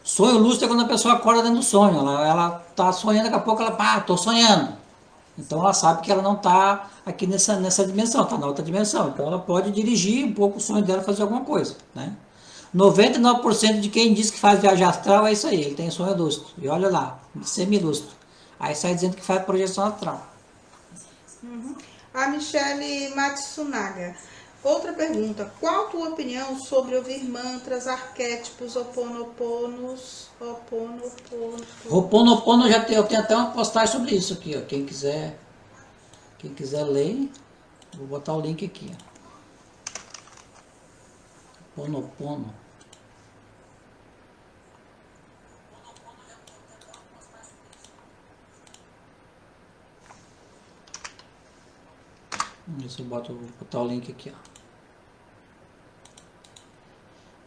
Sonho lúcido é quando a pessoa acorda dentro do sonho. Ela tá sonhando, daqui a pouco ela, tô sonhando. Então ela sabe que ela não está aqui nessa dimensão, está na outra dimensão. Então ela pode dirigir um pouco o sonho dela, fazer alguma coisa, né? 99% de quem diz que faz viagem astral é isso aí, ele tem sonho lúcido. E olha lá, semilúcido. Aí sai dizendo que faz projeção astral. A Michele Matsunaga. Outra pergunta. Qual a tua opinião sobre ouvir mantras, arquétipos, oponoponos? Ho'oponopono eu tenho até uma postagem sobre isso aqui, ó. Quem quiser ler, vou botar o link aqui, ó. Ho'oponopono. Vamos ver se eu vou botar o link aqui, ó.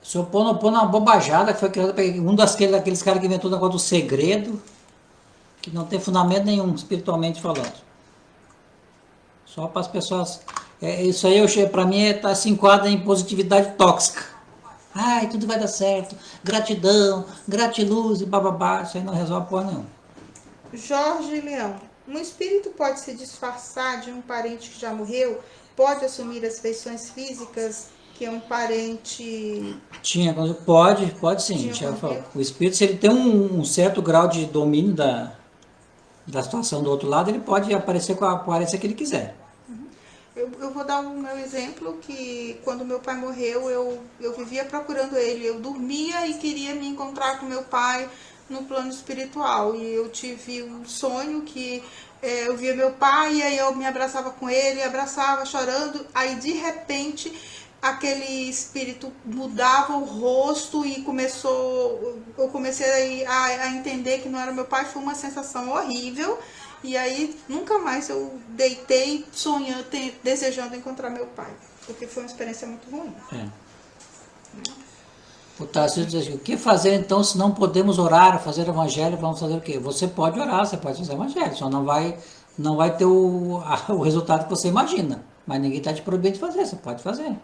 O Ho'oponopono é uma bobajada que foi criada por daqueles caras que inventou o negócio do segredo, que não tem fundamento nenhum, espiritualmente falando. Só para as pessoas... isso aí, para mim, se enquadra em positividade tóxica. Ai, tudo vai dar certo, gratidão, gratiluz e bababá. Isso aí não resolve porra nenhuma. Jorge Leão. Um espírito pode se disfarçar de um parente que já morreu? Pode assumir as feições físicas que é um parente... Pode sim. O espírito, se ele tem um certo grau de domínio da situação do outro lado, ele pode aparecer com a aparência que ele quiser. Eu vou dar o meu exemplo, que quando meu pai morreu, eu vivia procurando ele. Eu dormia e queria me encontrar com meu pai no plano espiritual. E eu tive um sonho que eu via meu pai, e aí eu me abraçava com ele, abraçava chorando. Aí, de repente, aquele espírito mudava o rosto e eu comecei a entender que não era meu pai. Foi uma sensação horrível. E aí, nunca mais eu deitei sonhando, desejando encontrar meu pai. Porque foi uma experiência muito ruim. O Tarcísio diz assim, o que fazer então se não podemos orar, fazer evangelho, vamos fazer o quê? Você pode orar, você pode fazer evangelho, só não vai ter o resultado que você imagina. Mas ninguém está te proibindo de fazer, você pode fazer.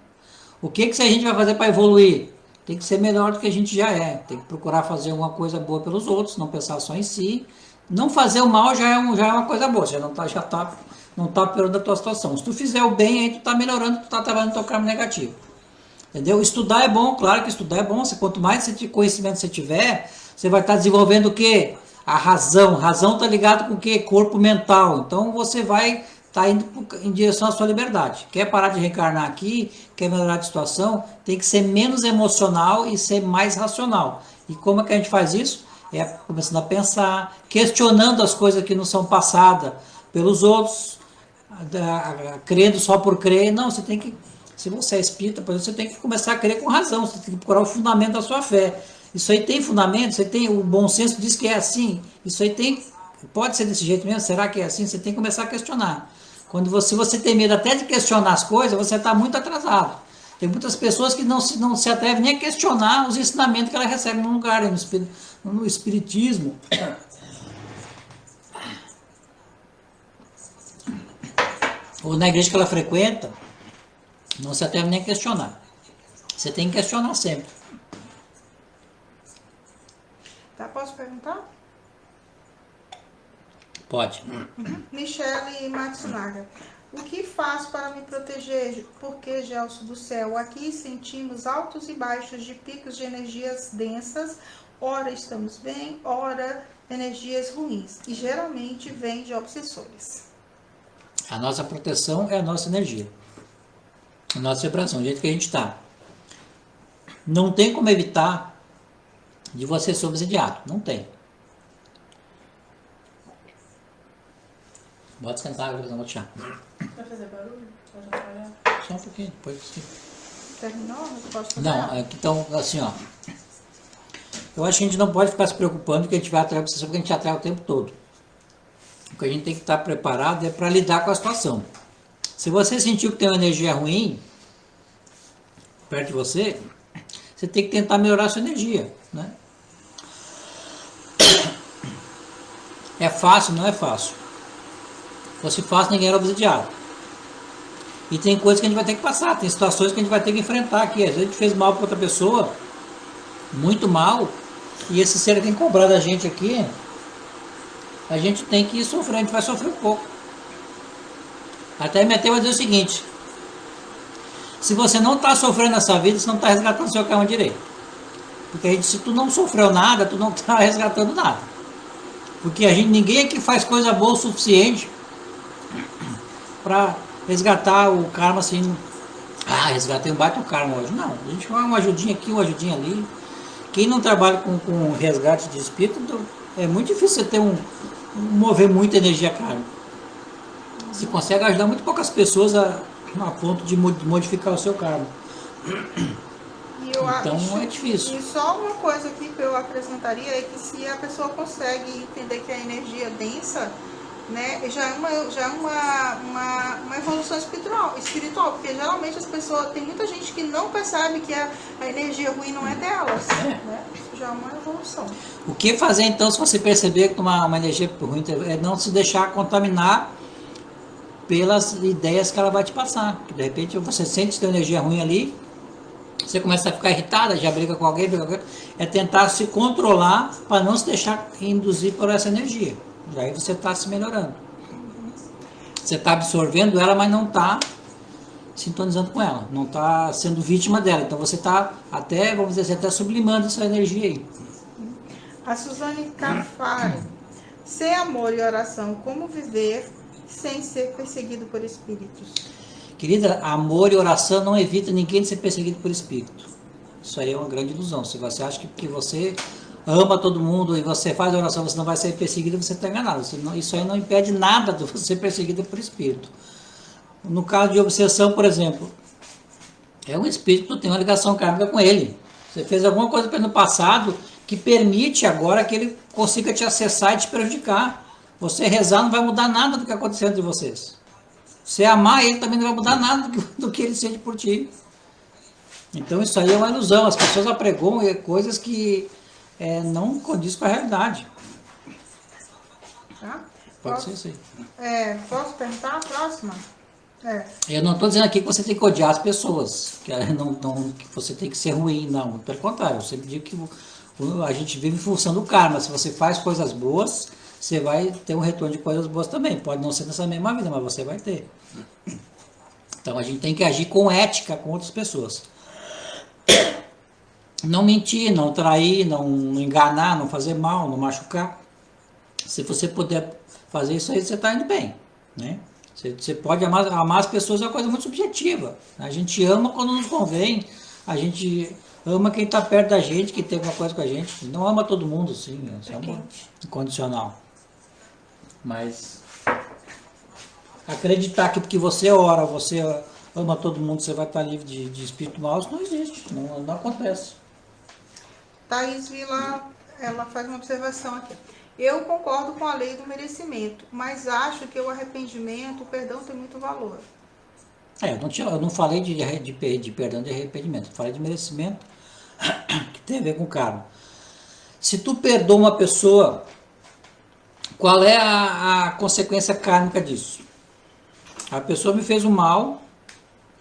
O que a gente vai fazer para evoluir? Tem que ser melhor do que a gente já é. Tem que procurar fazer alguma coisa boa pelos outros, não pensar só em si. Não fazer o mal já é uma coisa boa, você não está piorando a tua situação. Se tu fizer o bem, aí tu está melhorando, tu está trabalhando no teu karma negativo. Entendeu? Estudar é bom, claro que estudar é bom. Quanto mais conhecimento você tiver, você vai estar desenvolvendo o quê? A razão. Razão está ligado com o quê? Corpo mental. Então você vai estar indo em direção à sua liberdade. Quer parar de reencarnar aqui, quer melhorar a situação, tem que ser menos emocional e ser mais racional. E como é que a gente faz isso? É começando a pensar, questionando as coisas que não são passadas pelos outros, crendo só por crer. Não, você tem que... Se você é espírita, por exemplo, você tem que começar a crer com razão, você tem que procurar o fundamento da sua fé. Isso aí tem fundamento, você tem, o bom senso diz que é assim, isso aí tem, pode ser desse jeito mesmo, será que é assim? Você tem que começar a questionar. Se você tem medo até de questionar as coisas, você está muito atrasado. Tem muitas pessoas que não se atrevem nem a questionar os ensinamentos que ela recebe num lugar, no espiritismo. Ou na igreja que ela frequenta, não se atreve nem a questionar. Você tem que questionar sempre. Tá, posso perguntar? Pode. Michele Matsunaga. O que faço para me proteger? Porque, Gelson do céu, aqui sentimos altos e baixos de picos de energias densas. Ora estamos bem, ora energias ruins. E geralmente vem de obsessores. A nossa proteção é a nossa energia. A nossa vibração, o jeito que a gente está. Não tem como evitar de você ser obsidiado. Não tem. Bota esquentar água, não vou chá. Vai fazer barulho? Pode atrapalhar? Só um pouquinho, depois sim. Terminou? Eu posso fazer? Não, então, assim, ó. Eu acho que a gente não pode ficar se preocupando que a gente vai atrair a obsessão, porque a gente atrai o tempo todo. O que a gente tem que estar preparado é para lidar com a situação. Se você sentiu que tem uma energia ruim perto de você, você tem que tentar melhorar a sua energia, né? É fácil? Não é fácil. Se fosse fácil, ninguém era obsidiado. E tem coisas que a gente vai ter que passar, tem situações que a gente vai ter que enfrentar aqui. Às vezes a gente fez mal para outra pessoa, muito mal, e esse ser tem que cobrar da gente aqui, a gente tem que ir sofrer, a gente vai sofrer um pouco. Até me atrevo a dizer o seguinte: se você não está sofrendo nessa vida, você não está resgatando seu karma direito. Porque se tu não sofreu nada, tu não está resgatando nada. Porque ninguém aqui faz coisa boa o suficiente para resgatar o karma assim. Resgatei um baita karma hoje. Não, a gente vai uma ajudinha aqui, uma ajudinha ali. Quem não trabalha com resgate de espírito, é muito difícil você ter mover muita energia kármica. Você consegue ajudar muito poucas pessoas a ponto de modificar o seu karma. Então é difícil. E só uma coisa aqui que eu acrescentaria é que se a pessoa consegue entender que a energia é densa, né, já é uma evolução espiritual, porque geralmente as pessoas, tem muita gente que não percebe que a energia ruim não é delas, né? Isso já é uma evolução. O que fazer então se você perceber que uma energia ruim é não se deixar contaminar pelas ideias que ela vai te passar. De repente você sente que tem energia ruim ali, você começa a ficar irritada, já briga com alguém, é tentar se controlar para não se deixar induzir por essa energia. Daí você está se melhorando. Você está absorvendo ela, mas não está sintonizando com ela. Não está sendo vítima dela. Então você está até, vamos dizer assim, até sublimando essa energia aí. A Suzane Cafaro. Sem amor e oração, como viver sem ser perseguido por espíritos? Querida, amor e oração não evita ninguém de ser perseguido por espírito. Isso aí é uma grande ilusão. Se você acha que você ama todo mundo e você faz oração, você não vai ser perseguido, você está enganado. Isso aí não impede nada de você ser perseguido por espírito. No caso de obsessão, por exemplo, é um espírito que tem uma ligação kármica com ele. Você fez alguma coisa no passado que permite agora que ele consiga te acessar e te prejudicar. Você rezar não vai mudar nada do que aconteceu entre vocês. Você amar ele também não vai mudar nada do que ele sente por ti. Então isso aí é uma ilusão. As pessoas apregoam coisas que não condiz com a realidade. Tá? Pode ser isso aí. Posso perguntar a próxima? Eu não estou dizendo aqui que você tem que odiar as pessoas, que você tem que ser ruim, não. Pelo contrário, eu sempre digo que a gente vive em função do karma. Se você faz coisas boas, você vai ter um retorno de coisas boas também. Pode não ser nessa mesma vida, mas você vai ter. Então a gente tem que agir com ética com outras pessoas. Não mentir, não trair, não enganar, não fazer mal, não machucar. Se você puder fazer isso aí, você está indo bem, né? Você pode amar as pessoas, é uma coisa muito subjetiva. A gente ama quando nos convém, a gente ama quem está perto da gente, que tem alguma coisa com a gente. Não ama todo mundo, sim, é amor incondicional. Mas acreditar que porque você ora, você ama todo mundo, você vai estar livre de espírito mau, isso não existe, não acontece. Thaís Vila, ela faz uma observação aqui. Eu concordo com a lei do merecimento, mas acho que o arrependimento, o perdão tem muito valor. Eu não falei de perdão de arrependimento, eu falei de merecimento, que tem a ver com karma. Se tu perdoa uma pessoa, qual é a consequência kármica disso? A pessoa me fez um mal,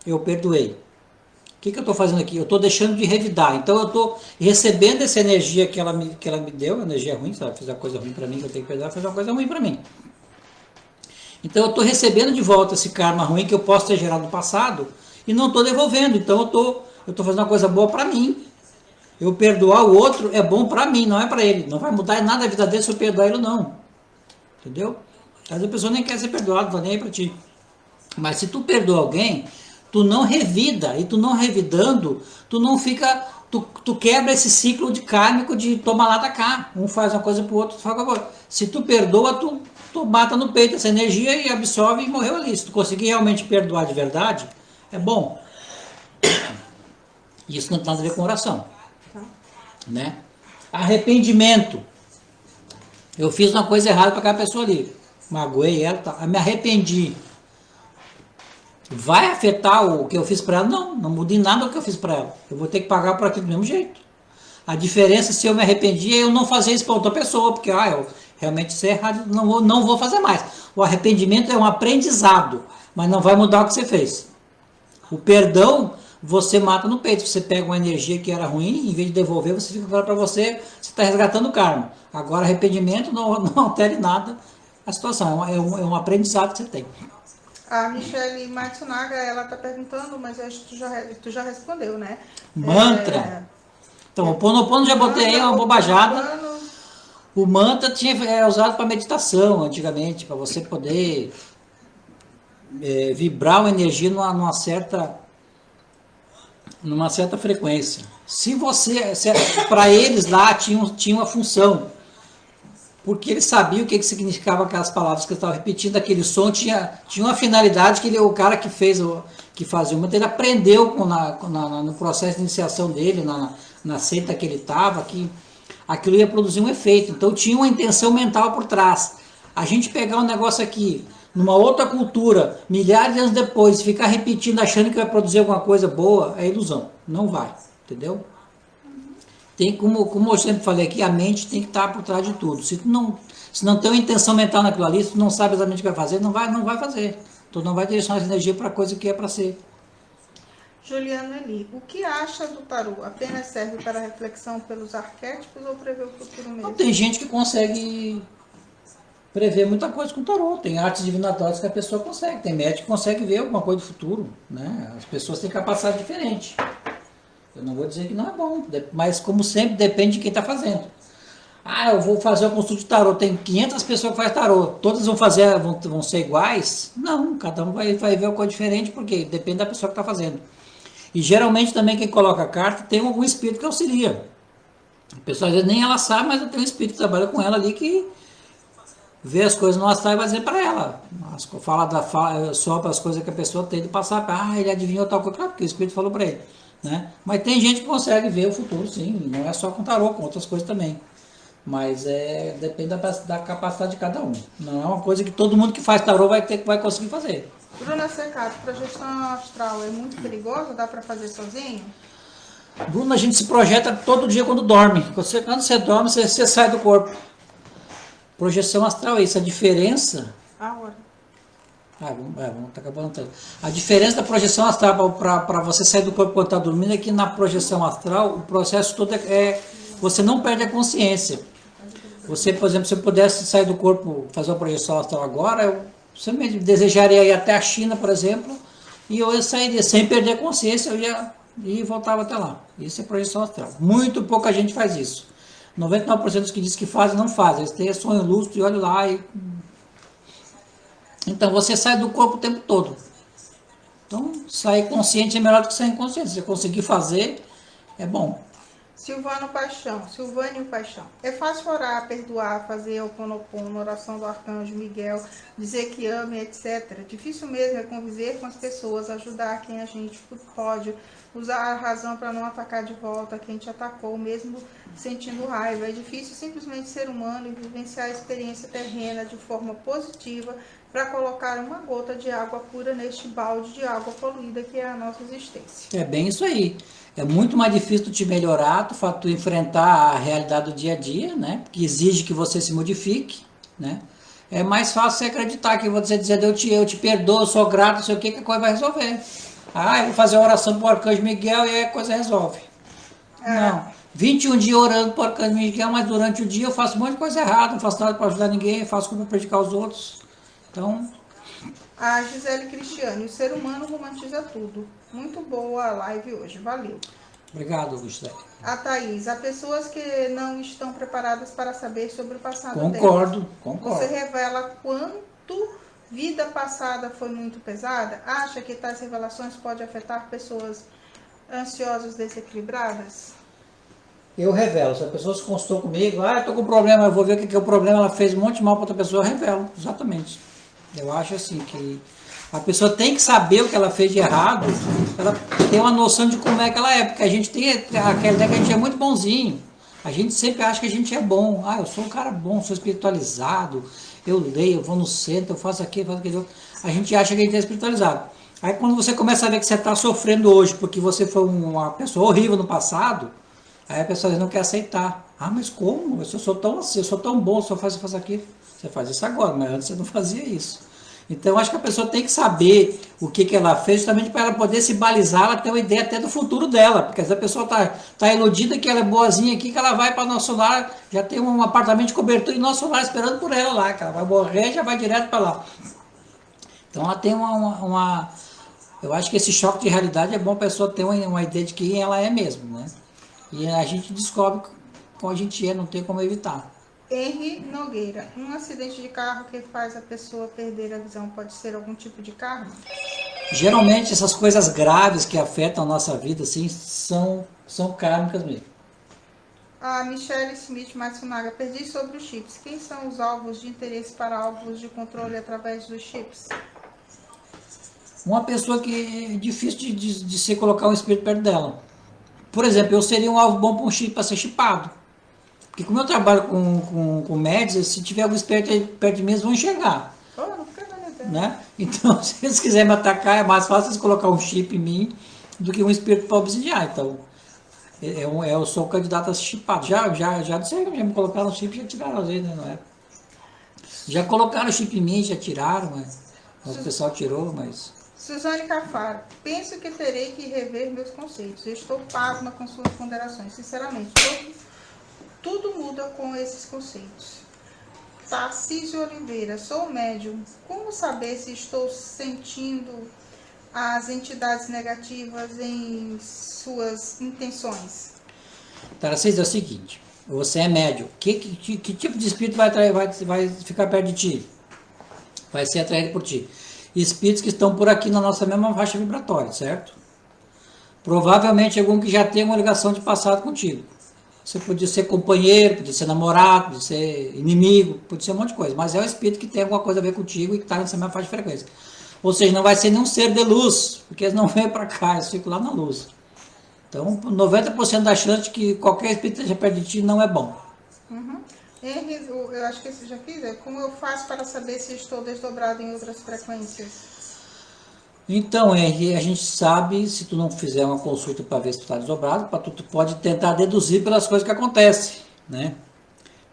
eu perdoei. O que eu estou fazendo aqui? Eu estou deixando de revidar. Então eu estou recebendo essa energia que ela me deu, energia ruim, se ela fez uma coisa ruim para mim, que eu tenho que perdoar, fez uma coisa ruim para mim. Então eu estou recebendo de volta esse karma ruim que eu posso ter gerado no passado e não estou devolvendo. Então eu estou fazendo uma coisa boa para mim. Eu perdoar o outro é bom para mim, não é para ele. Não vai mudar nada a vida dele se eu perdoar ele ou não. Entendeu? Às vezes a pessoa nem quer ser perdoada, não vai nem aí para ti. Mas se tu perdoa alguém, tu não revida, e tu não revidando, tu não fica, tu quebra esse ciclo de kármico de toma lá da cá. Um faz uma coisa pro outro, tu faz uma coisa. Se tu perdoa, tu mata no peito essa energia e absorve e morreu ali. Se tu conseguir realmente perdoar de verdade, é bom. Isso não tem nada a ver com oração, Tá. né? Arrependimento. Eu fiz uma coisa errada para aquela pessoa ali. Magoei ela, tá? Eu me arrependi. Vai afetar o que eu fiz para ela? Não, não muda em nada o que eu fiz para ela. Eu vou ter que pagar por aquilo do mesmo jeito. A diferença, se eu me arrependi, é eu não fazer isso para outra pessoa, porque eu realmente isso é errado, não vou fazer mais. O arrependimento é um aprendizado, mas não vai mudar o que você fez. O perdão, você mata no peito. Você pega uma energia que era ruim, em vez de devolver, você fica agora para você, você está resgatando o karma. Agora, arrependimento não altere nada a situação, é um aprendizado que você tem. A Michele Matsunaga, ela tá perguntando, mas acho que tu já respondeu, né? Mantra. Então, o Ho'oponopono já botei aí uma bobajada. O mantra é usado para meditação antigamente, para você poder vibrar uma energia numa certa frequência. Se para eles lá tinha uma função, porque eles sabiam o que significava aquelas palavras que eu estava repetindo, aquele som tinha uma finalidade que o cara que fazia o mantra, ele aprendeu no processo de iniciação dele, na seita que ele estava, que aquilo ia produzir um efeito. Então tinha uma intenção mental por trás. A gente pegar um negócio aqui, numa outra cultura, milhares de anos depois, ficar repetindo, achando que vai produzir alguma coisa boa, é ilusão. Não vai, entendeu? Tem, como eu sempre falei aqui, a mente tem que estar por trás de tudo. Se não tem uma intenção mental naquilo ali, se tu não sabe exatamente o que vai fazer, não vai fazer. Tu não vai direcionar essa energia para a coisa que é para ser. Juliana Eli, o que acha do tarô? Apenas serve para reflexão pelos arquétipos ou prevê o futuro mesmo? Não, tem gente que consegue prever muita coisa com o tarô. Tem artes divinatórias que a pessoa consegue. Tem médico que consegue ver alguma coisa do futuro, né? As pessoas têm capacidade diferente. Eu não vou dizer que não é bom, mas como sempre depende de quem está fazendo. Eu vou fazer uma consulta de tarô, tem 500 pessoas que fazem tarô, todas vão ser iguais? Não, cada um vai ver uma coisa diferente, porque depende da pessoa que está fazendo. E geralmente também quem coloca a carta tem algum espírito que auxilia. A pessoa às vezes nem ela sabe, mas tem um espírito que trabalha com ela ali que vê as coisas no astral e vai dizer para ela. Sopra as coisas que a pessoa tem de passar. Ele adivinhou tal coisa, claro, porque o espírito falou para ele. Né? Mas tem gente que consegue ver o futuro, sim, não é só com tarô, com outras coisas também. Mas depende da capacidade de cada um. Não é uma coisa que todo mundo que faz tarô vai conseguir fazer. Bruna Secato, projeção astral é muito perigosa? Dá para fazer sozinho? Bruna, a gente se projeta todo dia quando dorme. Quando você dorme, você sai do corpo. Projeção astral é isso. A diferença... A hora. Vamos tá acabando. A diferença da projeção astral para você sair do corpo quando está dormindo é que na projeção astral o processo todo você não perde a consciência. Você, por exemplo, se eu pudesse sair do corpo, fazer uma projeção astral agora, você me desejaria ir até a China, por exemplo, e eu sairia sem perder a consciência, eu ia e voltava até lá. Isso é projeção astral. Muito pouca gente faz isso. 99% dos que dizem que fazem, não fazem. Eles têm sonho lúcido e olham lá e... Então você sai do corpo o tempo todo. Então sair consciente é melhor do que sair inconsciente. Se você conseguir fazer, é bom. Silvânio Paixão. É fácil orar, perdoar, fazer Ho'oponopono, oração do Arcanjo Miguel, dizer que ama, etc. Difícil mesmo é conviver com as pessoas, ajudar quem a gente pode, usar a razão para não atacar de volta quem te atacou, mesmo sentindo raiva. É difícil simplesmente ser humano e vivenciar a experiência terrena de forma positiva para colocar uma gota de água pura neste balde de água poluída que é a nossa existência. É bem isso aí. É muito mais difícil tu te melhorar, tu enfrentar a realidade do dia a dia, né? Que exige que você se modifique, né? É mais fácil você acreditar que você dizer, eu te perdoo, eu sou grato, não sei o que a coisa vai resolver. Eu vou fazer uma oração para o Arcanjo Miguel e aí a coisa resolve. Não. 21 dias orando para o Arcanjo Miguel, mas durante o dia eu faço um monte de coisa errada, não faço nada para ajudar ninguém, faço como para prejudicar os outros. Então... A Gisele Cristiane, o ser humano romantiza tudo. Muito boa a live hoje, valeu. Obrigado, Gisele. A Thaís, há pessoas que não estão preparadas para saber sobre o passado Concordo. Você revela quanto vida passada foi muito pesada? Acha que tais revelações podem afetar pessoas ansiosas, desequilibradas? eu revelo. Se a pessoa se consultou comigo, eu tô com problema, eu vou ver o que é o problema, ela fez um monte de mal para outra pessoa, eu revelo, exatamente. Eu acho assim que a pessoa tem que saber o que ela fez de errado, ela tem uma noção de como é que ela é, porque a gente tem aquela ideia que a gente é muito bonzinho. A gente sempre acha que a gente é bom. Eu sou um cara bom, sou espiritualizado, eu leio, eu vou no centro, eu faço aquilo, faço aquilo. A gente acha que a gente é espiritualizado. Aí quando você começa a ver que você está sofrendo hoje porque você foi uma pessoa horrível no passado, aí a pessoa não quer aceitar. Mas como? Eu sou tão assim, eu sou tão bom, só faço aquilo. Você faz isso agora, mas antes você não fazia isso. Então, acho que a pessoa tem que saber o que ela fez, justamente para ela poder se balizar, ela ter uma ideia até do futuro dela. Porque se a pessoa tá iludida que ela é boazinha aqui, que ela vai para Nosso Lar, já tem um apartamento de cobertura em Nosso Lar esperando por ela lá, que ela vai morrer e já vai direto para lá. Então, ela tem eu acho que esse choque de realidade é bom a pessoa ter uma ideia de quem ela é mesmo, né? E a gente descobre como a gente é, não tem como evitar. Henry Nogueira. Um acidente de carro que faz a pessoa perder a visão pode ser algum tipo de karma? Geralmente essas coisas graves que afetam a nossa vida assim, são kármicas mesmo. A Michelle Smith Matsunaga. Perdi sobre os chips. Quem são os alvos de interesse para alvos de controle através dos chips? Uma pessoa que é difícil de se colocar um espírito perto dela. Por exemplo, eu seria um alvo bom para um chip para ser chipado. Porque como eu trabalho com médios, se tiver algum espírito perto de mim, eles vão enxergar. Não fica valendo. Né? Então, se eles quiserem me atacar, é mais fácil eles colocar um chip em mim do que um espírito para obsidiar. Então, eu sou candidato a ser chipado. Já disseram que já me colocaram no chip e já tiraram às vezes, né? Não é? Já colocaram chip em mim, já tiraram, mas o pessoal tirou, mas... Suzane Cafaro. Penso que terei que rever meus conceitos. Eu estou pasma com suas ponderações. Sinceramente, tudo muda com esses conceitos. Tarcísio Oliveira. Sou médium. Como saber se estou sentindo as entidades negativas em suas intenções? Tarcísio, é o seguinte, você é médium. Que tipo de espírito vai ficar perto de ti? Vai ser atraído por ti. Espíritos que estão por aqui na nossa mesma faixa vibratória, certo? Provavelmente algum que já tem uma ligação de passado contigo. Você podia ser companheiro, podia ser namorado, podia ser inimigo, podia ser um monte de coisa. Mas é um espírito que tem alguma coisa a ver contigo e que está nessa mesma faixa de frequência. Ou seja, não vai ser nenhum ser de luz, porque eles não vêm para cá, eles ficam lá na luz. Então, 90% da chance de que qualquer espírito esteja perto de ti não é bom. Henry, eu acho que esse já fiz. Como eu faço para saber se estou desdobrado em outras frequências? Então, Henry, a gente sabe, se tu não fizer uma consulta para ver se tu está desdobrado, tu pode tentar deduzir pelas coisas que acontecem, né?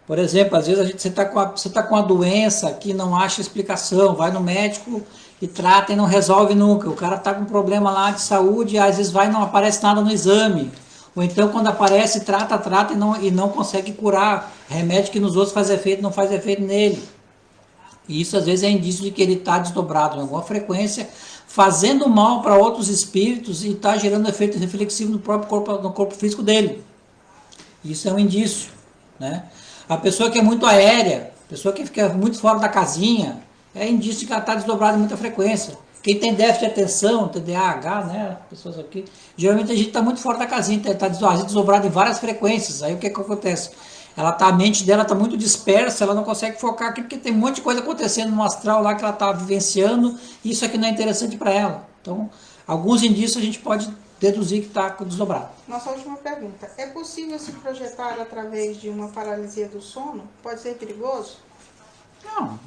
Por exemplo, às vezes você está com uma doença que não acha explicação, vai no médico e trata e não resolve nunca. O cara está com um problema lá de saúde, às vezes vai e não aparece nada no exame. Ou então quando aparece, trata e não consegue curar. Remédio que nos outros faz efeito, não faz efeito nele. E isso às vezes é indício de que ele está desdobrado em alguma frequência, fazendo mal para outros espíritos e está gerando efeito reflexivo no próprio corpo, no corpo físico dele. Isso é um indício, né? A pessoa que é muito aérea, a pessoa que fica muito fora da casinha, é indício de que ela está desdobrada em muita frequência. Quem tem déficit de atenção, TDAH, né? Pessoas aqui, geralmente a gente está muito fora da casinha, está desdobrada em várias frequências. Aí o que acontece? A mente dela está muito dispersa, ela não consegue focar aqui porque tem um monte de coisa acontecendo no astral lá que ela está vivenciando, e isso aqui não é interessante para ela. Então, alguns indícios a gente pode deduzir que está desdobrado. Nossa última pergunta. É possível se projetar através de uma paralisia do sono? Pode ser perigoso? Não.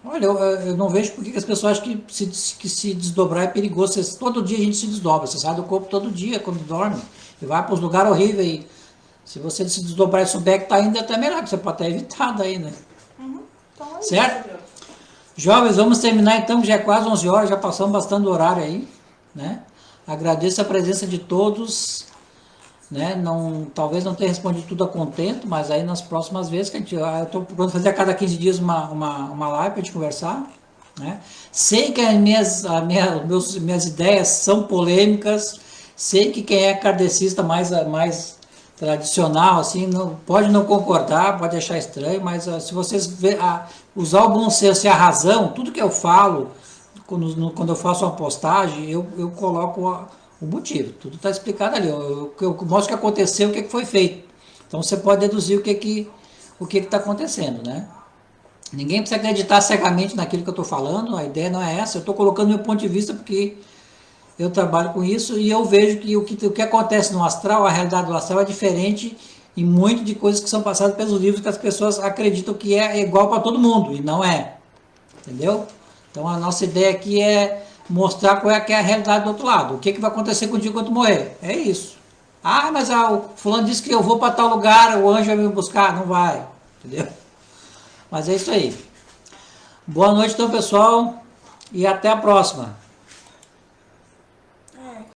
Olha, eu não vejo por que as pessoas acham que se desdobrar é perigoso. Todo dia a gente se desdobra. Você sai do corpo todo dia quando dorme. E vai para os lugares horríveis. E se você se desdobrar e souber que está indo, é até melhor, que você pode ter evitado aí, né? Então é certo? isso. Jovens, vamos terminar então, já é quase 11 horas, já passamos bastante do horário aí, né? Agradeço a presença de todos, né? Talvez não tenha respondido tudo a contento, mas aí nas próximas vezes, eu estou procurando fazer a cada 15 dias uma live para a gente conversar, né? Sei que minhas ideias são polêmicas, sei que quem é kardecista mais tradicional, assim, pode não concordar, pode achar estranho, mas se vocês usar o bom senso e a razão, tudo que eu falo, quando eu faço uma postagem, eu coloco o motivo, tudo está explicado ali, eu mostro o que aconteceu, o que foi feito, Então você pode deduzir o que está acontecendo, né? Ninguém precisa acreditar cegamente naquilo que eu estou falando, a ideia não é essa, eu estou colocando meu ponto de vista porque eu trabalho com isso e eu vejo que o que acontece no astral, a realidade do astral é diferente em muito de coisas que são passadas pelos livros que as pessoas acreditam que é igual para todo mundo, e não é, entendeu? Então a nossa ideia aqui é mostrar qual é, que é a realidade do outro lado, o que vai acontecer contigo quando morrer, é isso. Ah, mas o fulano disse que eu vou para tal lugar, o anjo vai me buscar, não vai, entendeu? Mas é isso aí. Boa noite então, pessoal, e até a próxima.